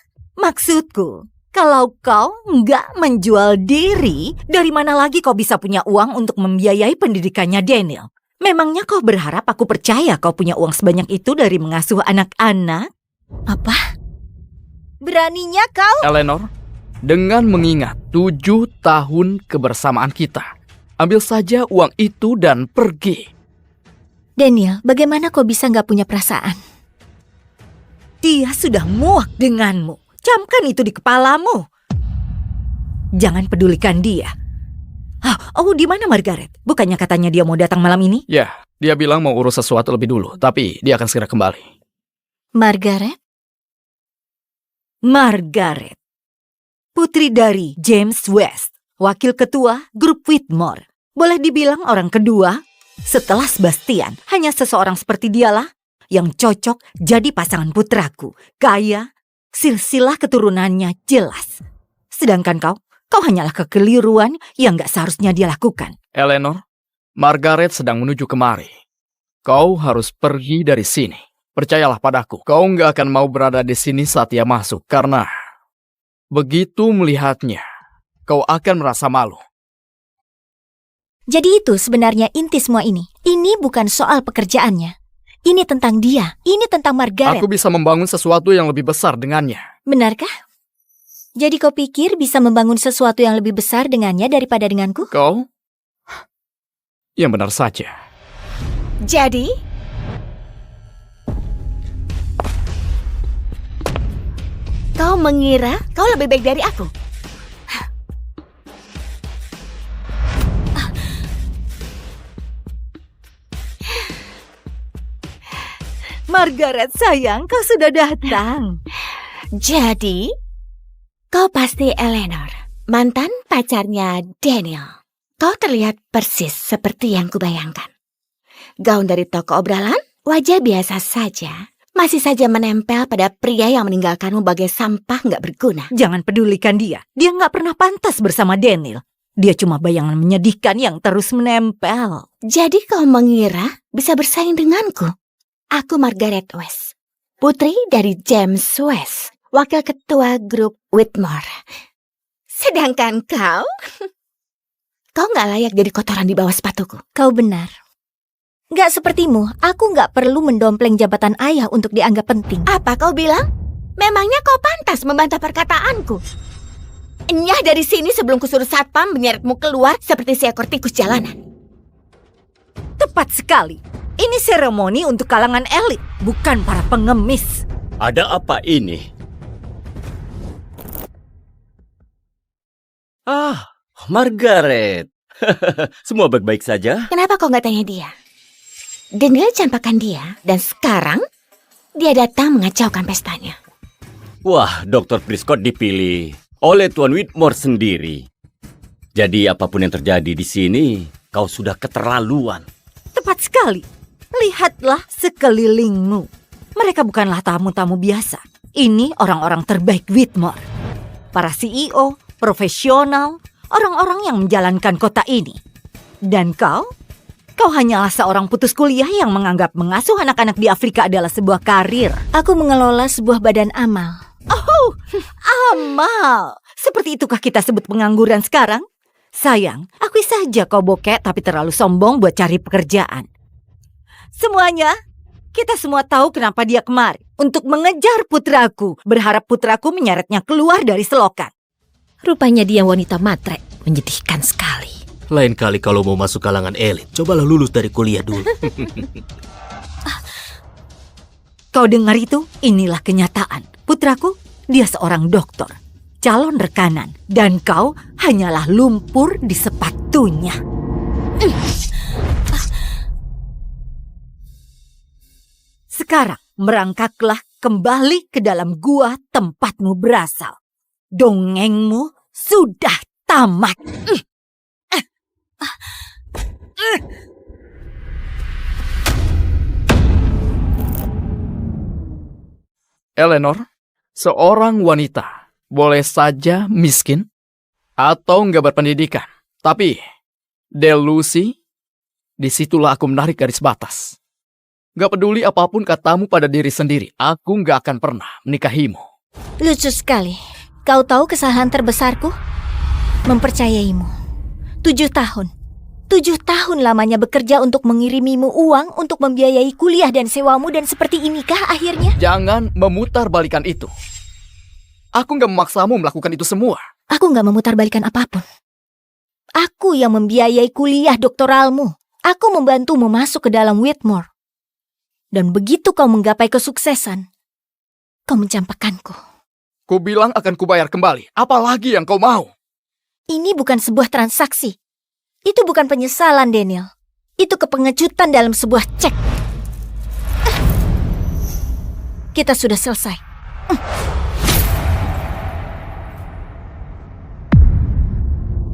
Maksudku, kalau kau nggak menjual diri, dari mana lagi kau bisa punya uang untuk membiayai pendidikannya Daniel? Memangnya kau berharap aku percaya kau punya uang sebanyak itu dari mengasuh anak-anak?
Apa? Beraninya kau?
Eleanor, dengan mengingat 7 tahun kebersamaan kita, ambil saja uang itu dan pergi.
Daniel, bagaimana kau bisa nggak punya perasaan?
Dia sudah muak denganmu. Camkan itu di kepalamu. Jangan pedulikan dia. Oh, di mana Margaret? Bukannya katanya dia mau datang malam ini?
Ya, dia bilang mau urus sesuatu lebih dulu, tapi dia akan segera kembali.
Margaret?
Margaret. Putri dari James West, wakil ketua grup Whitmore. Boleh dibilang orang kedua setelah Sebastian. Hanya seseorang seperti dialah yang cocok jadi pasangan putraku. Kaya, silsilah keturunannya jelas. Sedangkan kau hanyalah kekeliruan yang gak seharusnya dia lakukan.
Eleanor, Margaret sedang menuju kemari. Kau harus pergi dari sini. Percayalah padaku, kau gak akan mau berada di sini saat dia masuk, karena begitu melihatnya, kau akan merasa malu.
Jadi itu sebenarnya inti semua ini. Ini bukan soal pekerjaannya. Ini tentang dia. Ini tentang Margaret.
Aku bisa membangun sesuatu yang lebih besar dengannya.
Benarkah? Jadi kau pikir bisa membangun sesuatu yang lebih besar dengannya daripada denganku?
Kau? Yang benar saja.
Jadi, kau mengira kau lebih baik dari aku?
Margaret sayang, kau sudah datang.
Jadi, kau pasti Eleanor, mantan pacarnya Daniel. Kau terlihat persis seperti yang kubayangkan. Gaun dari toko obrolan, wajah biasa saja. Masih saja menempel pada pria yang meninggalkanmu bagai sampah nggak berguna.
Jangan pedulikan dia. Dia nggak pernah pantas bersama Daniel. Dia cuma bayangan menyedihkan yang terus menempel.
Jadi kau mengira bisa bersaing denganku? Aku Margaret West, putri dari James West, wakil ketua grup Whitmore. Sedangkan kau nggak layak jadi kotoran di bawah sepatuku.
Kau benar. Nggak sepertimu, aku nggak perlu mendompleng jabatan ayah untuk dianggap penting.
Apa kau bilang? Memangnya kau pantas membantah perkataanku? Enyah dari sini sebelum kusuruh satpam menyeretmu keluar seperti seekor tikus jalanan.
Tepat sekali. Ini seremoni untuk kalangan elit, bukan para pengemis.
Ada apa ini? Margaret. Semua baik-baik saja?
Kenapa kau nggak tanya dia? Daniel campakkan dia, dan sekarang dia datang mengacaukan pestanya.
Wah, Dr. Prescott dipilih oleh Tuan Whitmore sendiri. Jadi apapun yang terjadi di sini, kau sudah keterlaluan.
Tepat sekali. Lihatlah sekelilingmu. Mereka bukanlah tamu-tamu biasa. Ini orang-orang terbaik Whitmore. Para CEO, profesional, orang-orang yang menjalankan kota ini. Dan kau hanyalah seorang putus kuliah yang menganggap mengasuh anak-anak di Afrika adalah sebuah karir.
Aku mengelola sebuah badan amal.
Oh, amal. Seperti itukah kita sebut pengangguran sekarang? Sayang, akui saja kau bokek tapi terlalu sombong buat cari pekerjaan. Semuanya, kita semua tahu kenapa dia kemari. Untuk mengejar putraku, berharap putraku menyeretnya keluar dari selokan.
Rupanya dia wanita matre, menyedihkan sekali.
Lain kali kalau mau masuk kalangan elit, cobalah lulus dari kuliah dulu.
Kau dengar itu? Inilah kenyataan. Putraku, dia seorang dokter, calon rekanan. Dan kau hanyalah lumpur di sepatunya. Sekarang merangkaklah kembali ke dalam gua tempatmu berasal. Dongengmu sudah tamat.
Eleanor, seorang wanita boleh saja miskin atau nggak berpendidikan. Tapi, delusi, disitulah aku menarik garis batas. Gak peduli apapun katamu pada diri sendiri, aku gak akan pernah menikahimu.
Lucu sekali. Kau tahu kesalahan terbesarku? Mempercayaimu. 7 tahun. 7 tahun lamanya bekerja untuk mengirimimu uang untuk membiayai kuliah dan sewamu, dan seperti inikah akhirnya?
Jangan memutarbalikkan itu. Aku gak memaksamu melakukan itu semua.
Aku gak memutarbalikkan apapun. Aku yang membiayai kuliah doktoralmu. Aku membantumu masuk ke dalam Whitmore. Dan begitu kau menggapai kesuksesan, kau mencampakkanku.
Ku bilang akan kubayar kembali. Apalagi yang kau mau?
Ini bukan sebuah transaksi. Itu bukan penyesalan, Daniel. Itu kepengecutan dalam sebuah cek. Kita sudah selesai.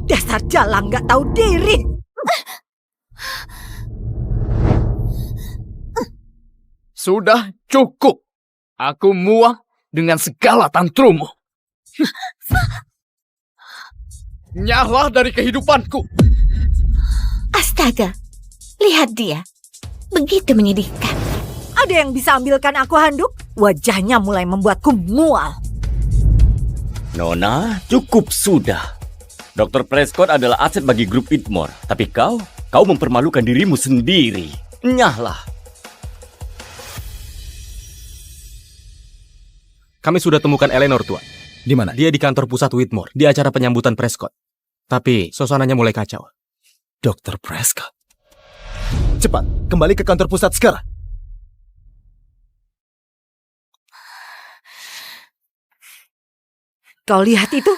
Dasar jalang gak tahu diri.
Sudah cukup. Aku muak dengan segala tantrummu. Nyala dari kehidupanku.
Astaga, lihat dia. Begitu menyedihkan.
Ada yang bisa ambilkan aku handuk? Wajahnya mulai membuatku mual.
Nona, cukup sudah. Dr. Prescott adalah aset bagi grup Whitmore. Tapi kau mempermalukan dirimu sendiri. Nyahlah.
Kami sudah temukan Eleanor, Tuan.
Di mana?
Dia di kantor pusat Whitmore, di acara penyambutan Prescott. Tapi suasananya mulai kacau.
Dr. Prescott. Cepat, kembali ke kantor pusat sekarang.
Kau lihat itu?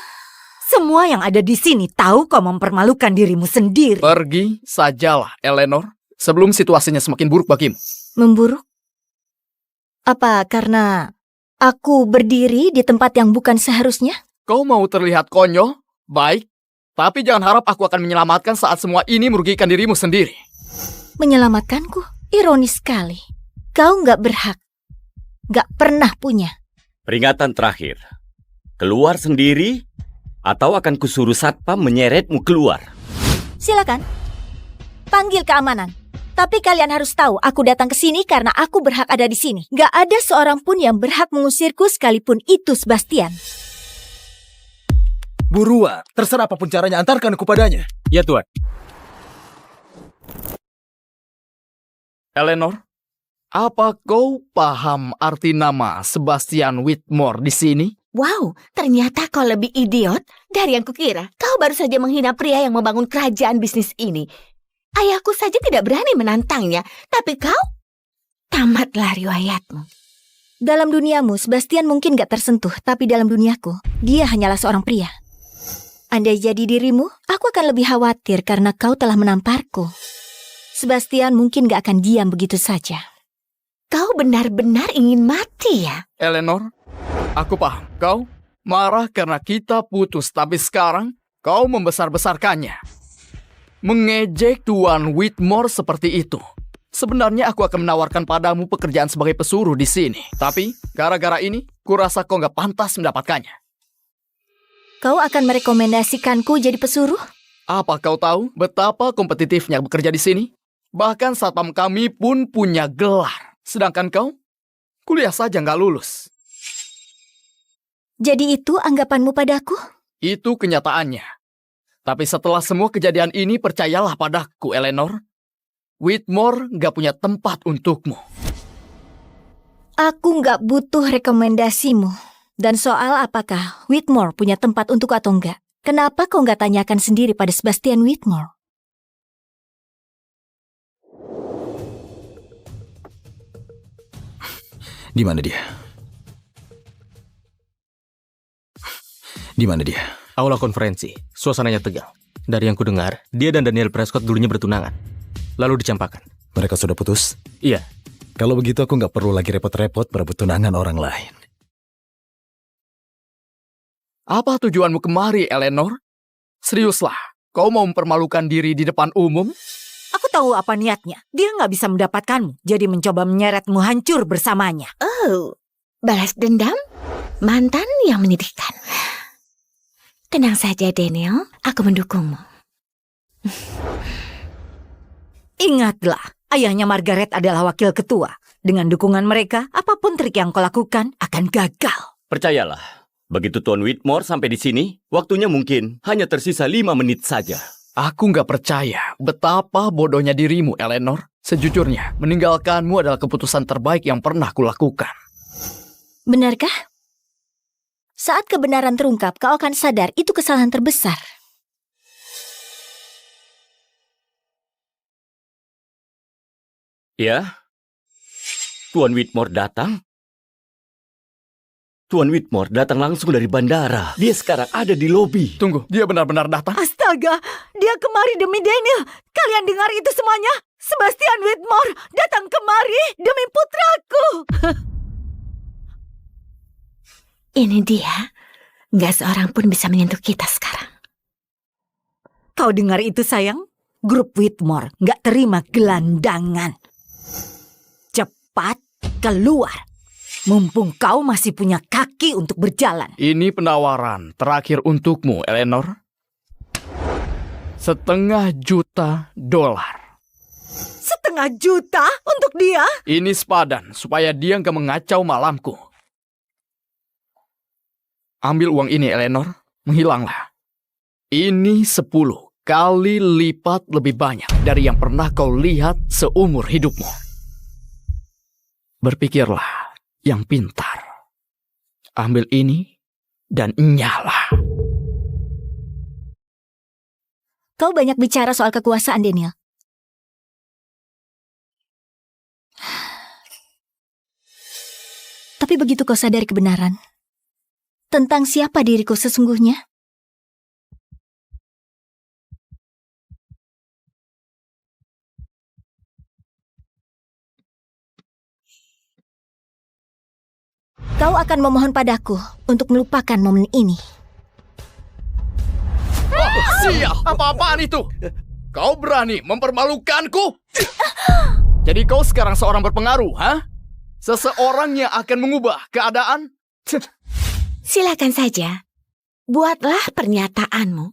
Semua yang ada di sini tahu kau mempermalukan dirimu sendiri.
Pergi sajalah, Eleanor, sebelum situasinya semakin buruk bagimu.
Memburuk? Apa karena aku berdiri di tempat yang bukan seharusnya?
Kau mau terlihat konyol? Baik. Tapi jangan harap aku akan menyelamatkan saat semua ini merugikan dirimu sendiri.
Menyelamatkanku? Ironis sekali. Kau nggak berhak. Nggak pernah punya.
Peringatan terakhir. Keluar sendiri atau akan kusuruh satpam menyeretmu keluar.
Silakan. Panggil keamanan. Tapi kalian harus tahu, aku datang ke sini karena aku berhak ada di sini. Nggak ada seorang pun yang berhak mengusirku sekalipun itu Sebastian.
Buruan, terserah apapun caranya, antarkan aku padanya.
Ya, Tuan.
Eleanor, apa kau paham arti nama Sebastian Whitmore di sini?
Wow, ternyata kau lebih idiot dari yang kukira. Kau baru saja menghina pria yang membangun kerajaan bisnis ini. Ayahku saja tidak berani menantangnya, tapi kau? Tamatlah riwayatmu.
Dalam duniamu, Sebastian mungkin gak tersentuh, tapi dalam duniaku, dia hanyalah seorang pria. Andai jadi dirimu, aku akan lebih khawatir karena kau telah menamparku. Sebastian mungkin gak akan diam begitu saja.
Kau benar-benar ingin mati ya?
Eleanor, aku paham. Kau marah karena kita putus, tapi sekarang kau membesar-besarkannya. Mengejek Tuan Whitmore seperti itu. Sebenarnya aku akan menawarkan padamu pekerjaan sebagai pesuruh di sini. Tapi gara-gara ini, kurasa kau gak pantas mendapatkannya.
Kau akan merekomendasikanku jadi pesuruh?
Apa kau tahu betapa kompetitifnya bekerja di sini? Bahkan satpam kami pun punya gelar. Sedangkan kau, kuliah saja nggak lulus.
Jadi itu anggapanmu padaku?
Itu kenyataannya. Tapi setelah semua kejadian ini, percayalah padaku, Eleanor. Whitmore nggak punya tempat untukmu.
Aku nggak butuh rekomendasimu. Dan soal apakah Whitmore punya tempat untuk atau enggak, kenapa kau nggak tanyakan sendiri pada Sebastian Whitmore?
Di mana dia? Di mana dia?
Aula konferensi. Suasananya tegang. Dari yang kudengar, dia dan Daniel Prescott dulunya bertunangan. Lalu dicampakkan.
Mereka sudah putus?
Iya.
Kalau begitu aku nggak perlu lagi repot-repot merebut tunangan orang lain.
Apa tujuanmu kemari, Eleanor? Seriuslah, kau mau mempermalukan diri di depan umum?
Aku tahu apa niatnya. Dia nggak bisa mendapatkanmu, jadi mencoba menyeretmu hancur bersamanya.
Oh, balas dendam? Mantan yang menyedihkan. Tenang saja, Daniel. Aku mendukungmu.
Ingatlah, ayahnya Margaret adalah wakil ketua. Dengan dukungan mereka, apapun trik yang kau lakukan akan gagal.
Percayalah, begitu Tuan Whitmore sampai di sini, waktunya mungkin hanya tersisa 5 menit saja.
Aku nggak percaya betapa bodohnya dirimu, Eleanor. Sejujurnya, meninggalkanmu adalah keputusan terbaik yang pernah kulakukan.
Benarkah? Saat kebenaran terungkap, kau akan sadar itu kesalahan terbesar.
Ya? Tuan Whitmore datang? Tuan Whitmore datang langsung dari bandara. Dia sekarang ada di lobi.
Tunggu, dia benar-benar datang?
Astaga, dia kemari demi Daniel. Kalian dengar itu semuanya? Sebastian Whitmore datang kemari demi putraku.
Ini dia. Nggak seorang pun bisa menyentuh kita sekarang.
Kau dengar itu, sayang? Grup Whitmore nggak terima gelandangan. Cepat keluar. Mumpung kau masih punya kaki untuk berjalan.
Ini penawaran terakhir untukmu, Eleanor. $500,000.
$500,000 untuk dia?
Ini sepadan, supaya dia nggak mengacau malamku. Ambil uang ini, Eleanor. Menghilanglah. Ini 10 kali lipat lebih banyak dari yang pernah kau lihat seumur hidupmu. Berpikirlah yang pintar. Ambil ini dan nyala.
Kau banyak bicara soal kekuasaan, Daniel. Tapi begitu kau sadari kebenaran tentang siapa diriku sesungguhnya, kau akan memohon padaku untuk melupakan momen ini.
Sial, apa-apaan itu? Kau berani mempermalukanku? Jadi kau sekarang seorang berpengaruh, ha? Seseorang yang akan mengubah keadaan?
Silakan saja. Buatlah pernyataanmu.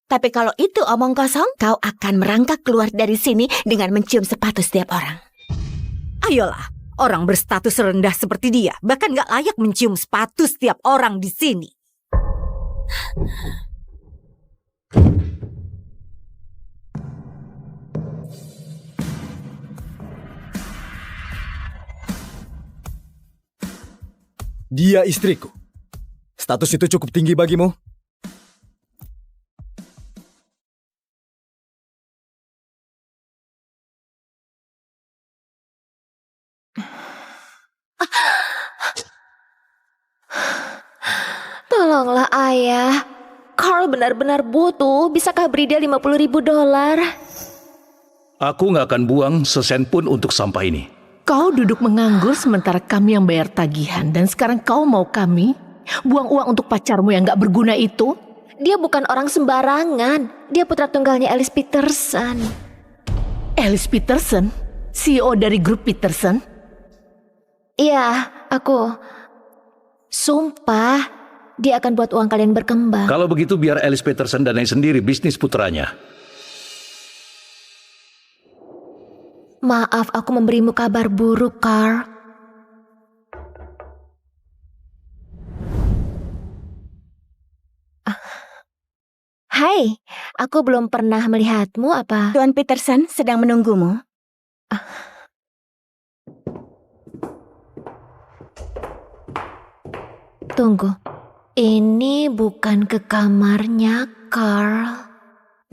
Tapi kalau itu omong kosong, kau akan merangkak keluar dari sini dengan mencium sepatu setiap orang.
Ayolah, orang berstatus rendah seperti dia bahkan gak layak mencium sepatu setiap orang di sini.
Dia istriku. Status itu cukup tinggi bagimu?
Tolonglah ayah. Carl benar-benar butuh. Bisakah beri dia $50.000?
Aku nggak akan buang sesen pun untuk sampah ini.
Kau duduk menganggur sementara kami yang bayar tagihan. Dan sekarang kau mau kami buang uang untuk pacarmu yang gak berguna itu?
Dia bukan orang sembarangan. Dia putra tunggalnya Alice Peterson.
Alice Peterson? CEO dari grup Peterson?
Iya, aku. Sumpah, dia akan buat uang kalian berkembang.
Kalau begitu biar Alice Peterson danai sendiri bisnis putranya.
Maaf, aku memberimu kabar buruk, Carl. Hai, aku belum pernah melihatmu, apa?
Tuan Peterson sedang menunggumu.
Tunggu, ini bukan ke kamarnya, Carl.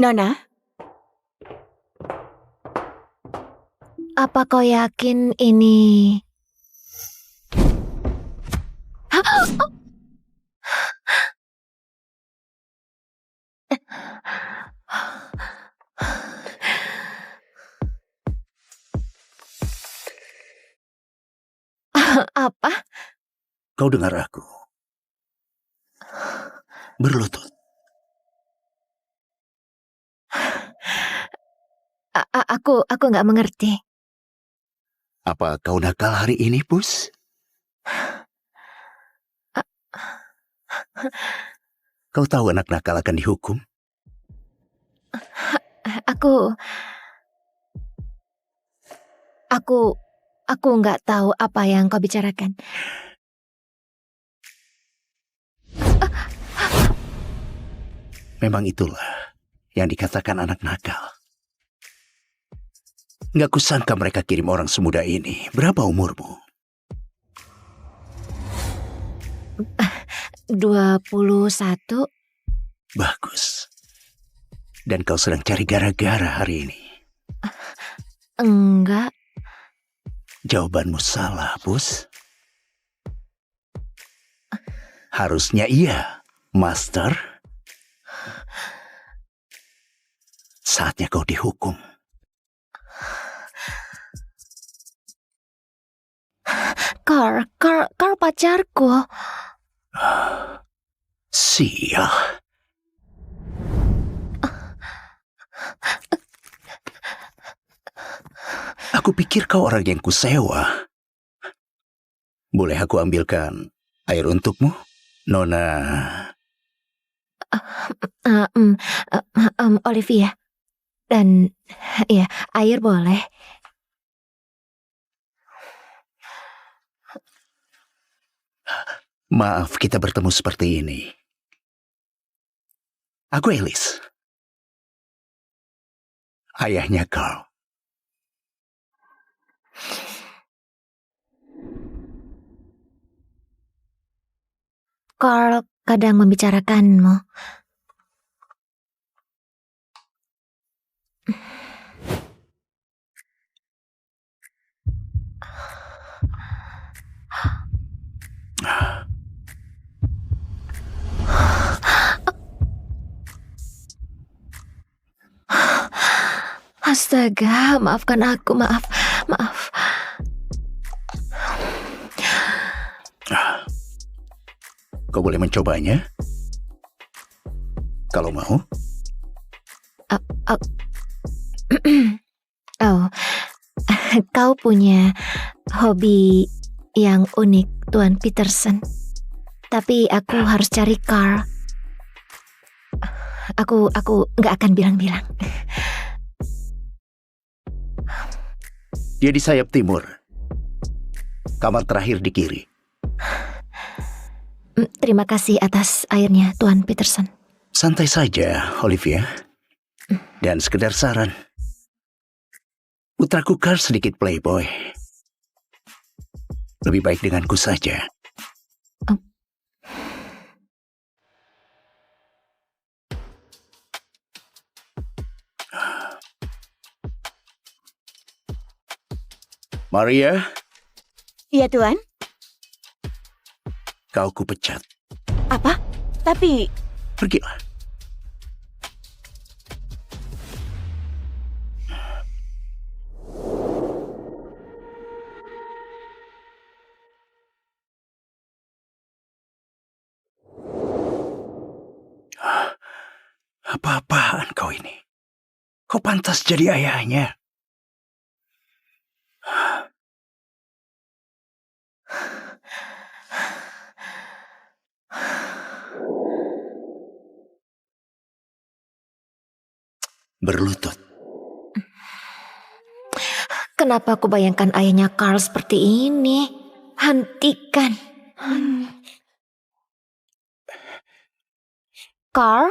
Nona?
Apa kau yakin ini... Apa?
Kau dengar aku. Berlutut.
Aku nggak mengerti.
Apa kau nakal hari ini, Pus? Kau tahu anak nakal akan dihukum?
Aku nggak tahu apa yang kau bicarakan.
Memang itulah yang dikatakan anak nakal. Nggak kusangka mereka kirim orang semuda ini. Berapa umurmu?
21.
Bagus. Dan kau sedang cari gara-gara hari ini?
Enggak.
Jawabanmu salah, Pus. Harusnya iya, Master. Saatnya kau dihukum.
Carl pacarku.
Sial. Aku pikir kau orang yang kusewa. Boleh aku ambilkan air untukmu, Nona?
Olivia. Dan ya, air boleh.
Maaf kita bertemu seperti ini. Aku Alice. Ayahnya Carl.
Carl kadang membicarakanmu. Astaga, maafkan aku, maaf.
Kau boleh mencobanya. Kalau mau.
Oh, kau punya hobi yang unik, Tuan Peterson. Tapi aku harus cari Carl. Aku nggak akan bilang-bilang.
Dia di sayap timur. Kamar terakhir di kiri.
Terima kasih atas airnya, Tuan Peterson.
Santai saja, Olivia. Dan sekedar saran. Putraku Carl sedikit playboy. Lebih baik denganku saja. Maria,
Iya, Tuan.
kau kupecat.
Apa? Tapi...
Pergilah. Apa-apaan kau ini? Kau pantas jadi ayahnya. Berlutut.
Kenapa aku bayangkan ayahnya Carl seperti ini? Hentikan. Carl?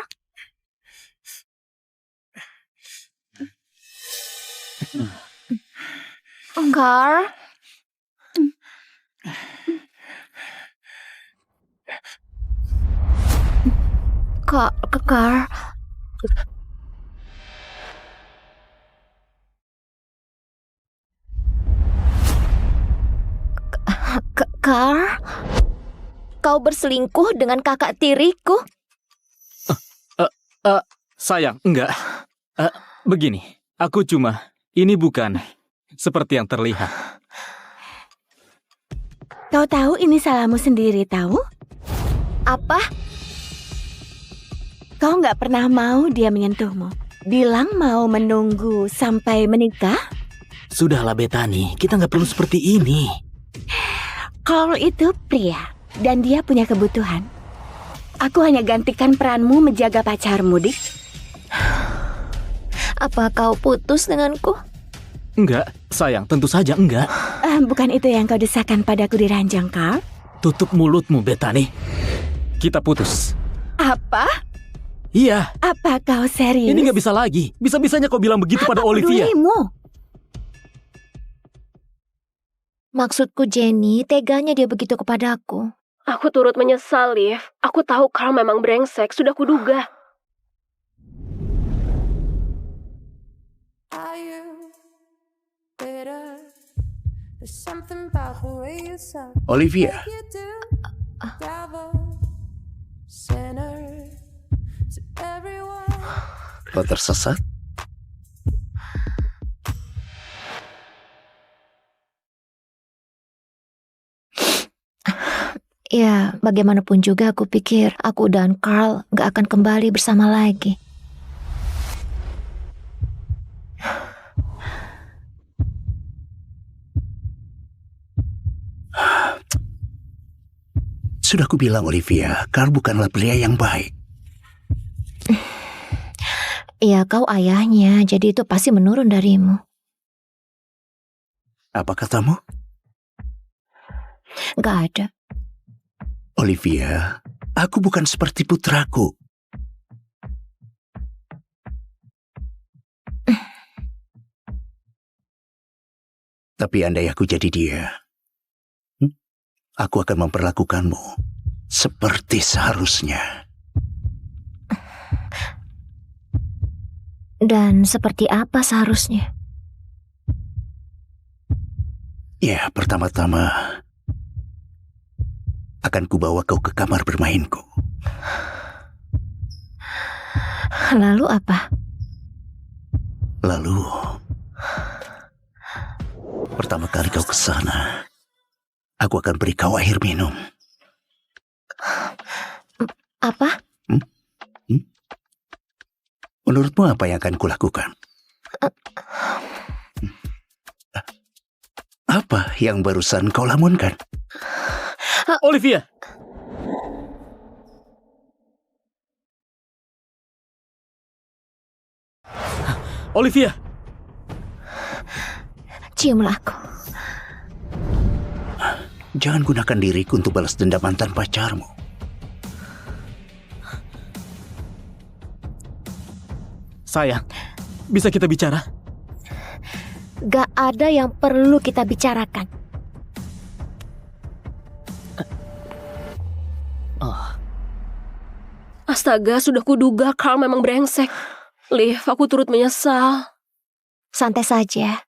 Carl? Carl? Carl? Kau berselingkuh dengan kakak tiriku?
Sayang, enggak. Begini, aku ini bukan seperti yang terlihat.
Kau tahu ini salahmu sendiri, tahu?
Apa?
Kau nggak pernah mau dia menyentuhmu. Bilang mau menunggu sampai menikah?
Sudahlah Bethany, kita nggak perlu seperti ini.
Carl itu pria, dan dia punya kebutuhan. Aku hanya gantikan peranmu menjaga pacarmu, Dick.
Apa kau putus denganku?
Enggak, sayang, tentu saja enggak.
Bukan itu yang kau desakan padaku di ranjang, Carl?
Tutup mulutmu, Bethany. Kita putus.
Apa?
Iya.
Apa kau serius?
Ini nggak bisa lagi. Bisa-bisanya kau bilang begitu pada Olivia.
Pedulimu?
Maksudku Jenny, teganya dia begitu kepadaku.
Aku turut menyesal, Liv. Aku tahu Carl memang brengsek, sudah kuduga.
Olivia. Kau tersesat?
Ya, bagaimanapun juga aku pikir aku dan Carl gak akan kembali bersama lagi.
Sudah kubilang Olivia, Carl bukanlah pria yang baik.
Ya, kau ayahnya, jadi itu pasti menurun darimu.
Apa katamu?
Gak ada.
Olivia, aku bukan seperti putraku. Tapi andai aku jadi dia, aku akan memperlakukanmu seperti seharusnya.
Dan seperti apa seharusnya?
Ya, pertama-tama akan kubawa kau ke kamar bermainku.
Lalu apa?
Lalu, pertama kali kau ke sana, aku akan beri kau air minum.
Apa?
Menurutmu apa yang akan kulakukan? Apa yang barusan kau lamunkan?
Olivia! Olivia!
Ciumlah aku.
Jangan gunakan diriku untuk balas dendam mantan pacarmu.
Sayang, bisa kita bicara?
Gak ada yang perlu kita bicarakan.
Astaga, sudah kuduga Carl memang brengsek. Liv, aku turut menyesal.
Santai saja.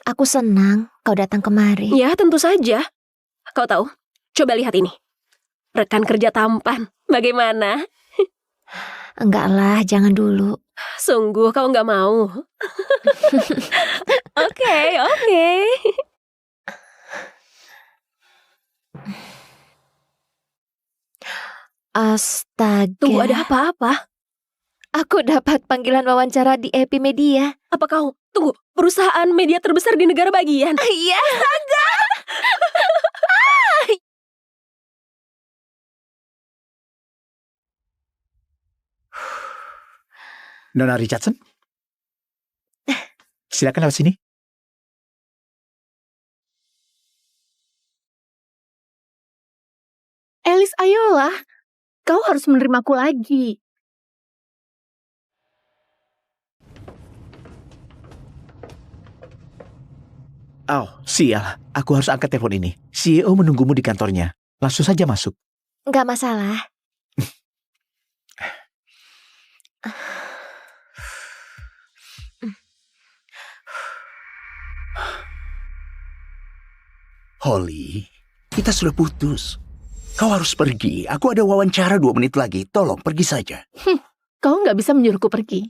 Aku senang kau datang kemari.
Ya, tentu saja. Kau tahu, coba lihat ini. Rekan kerja tampan, bagaimana?
Enggak lah, jangan dulu.
Sungguh kau nggak mau? Oke.
Astaga.
Tunggu, ada apa-apa?
Aku dapat panggilan wawancara di Epimedia.
Apa kau? Tunggu, perusahaan media terbesar di negara bagian?
Iya.
Astaga!
Nona Richardson? Silakan lewat sini.
Elis, ayolah. Kau harus menerimaku lagi.
Oh, sial. Aku harus angkat telepon ini. CEO menunggumu di kantornya. Langsung saja masuk.
Enggak masalah.
Holly, kita sudah putus. Kau harus pergi. Aku ada wawancara 2 menit lagi. Tolong pergi saja.
Kau nggak bisa menyuruhku pergi.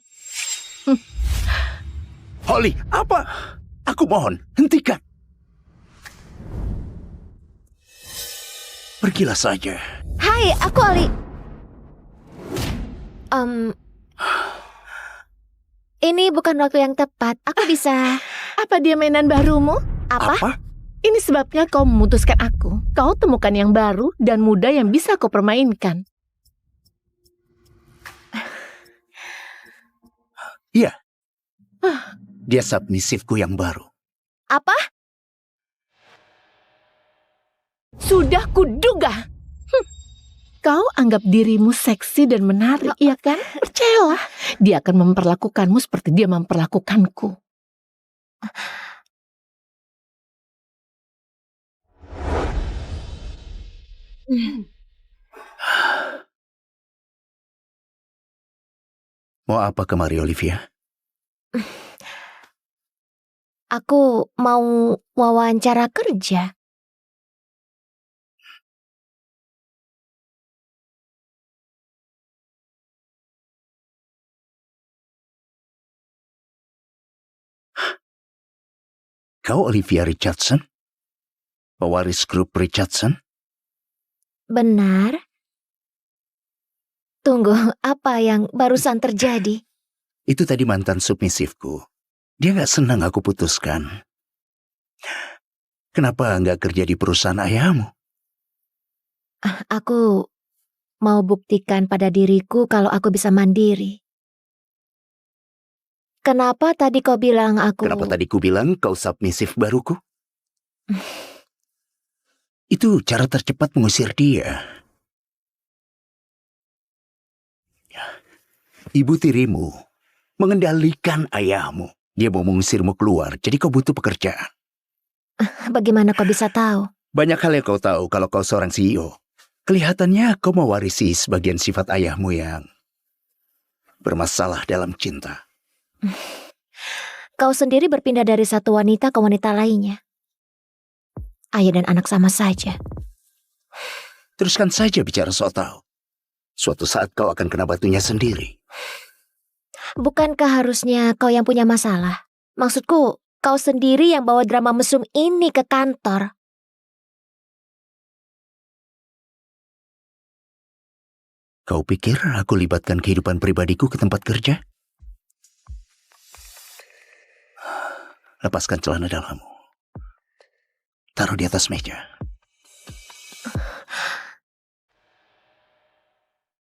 Holly, apa? Aku mohon, hentikan. Pergilah saja.
Hai, aku Ali. Ini bukan waktu yang tepat. Aku bisa...
Apa dia mainan barumu?
Apa?
Ini sebabnya kau memutuskan aku. Kau temukan yang baru dan muda yang bisa kau permainkan.
Iya. Dia submisifku yang baru.
Apa?
Sudah kuduga. Kau anggap dirimu seksi dan menarik, iya kan? Percayalah, dia akan memperlakukanmu seperti dia memperlakukanku.
Mau apa kemari, Olivia?
Aku mau wawancara kerja.
Kau Olivia Richardson? Pewaris grup Richardson?
Benar. Tunggu, apa yang barusan terjadi?
Itu tadi mantan submisifku. Dia gak senang aku putuskan. Kenapa gak kerja di perusahaan ayahmu?
Aku mau buktikan pada diriku kalau aku bisa mandiri. Kenapa tadi kau bilang aku...
Kenapa tadi ku bilang kau submisif baruku? Itu cara tercepat mengusir dia. Ibu tirimu mengendalikan ayahmu. Dia mau mengusirmu keluar, jadi kau butuh pekerjaan.
Bagaimana kau bisa tahu?
Banyak hal yang kau tahu kalau kau seorang CEO. Kelihatannya kau mewarisi sebagian sifat ayahmu yang bermasalah dalam cinta.
Kau sendiri berpindah dari satu wanita ke wanita lainnya. Ayah dan anak sama saja.
Teruskan saja bicara so tahu. Suatu saat kau akan kena batunya sendiri.
Bukankah harusnya kau yang punya masalah? Maksudku, kau sendiri yang bawa drama mesum ini ke kantor.
Kau pikir aku libatkan kehidupan pribadiku ke tempat kerja? Lepaskan celana dalammu. Taruh di atas meja.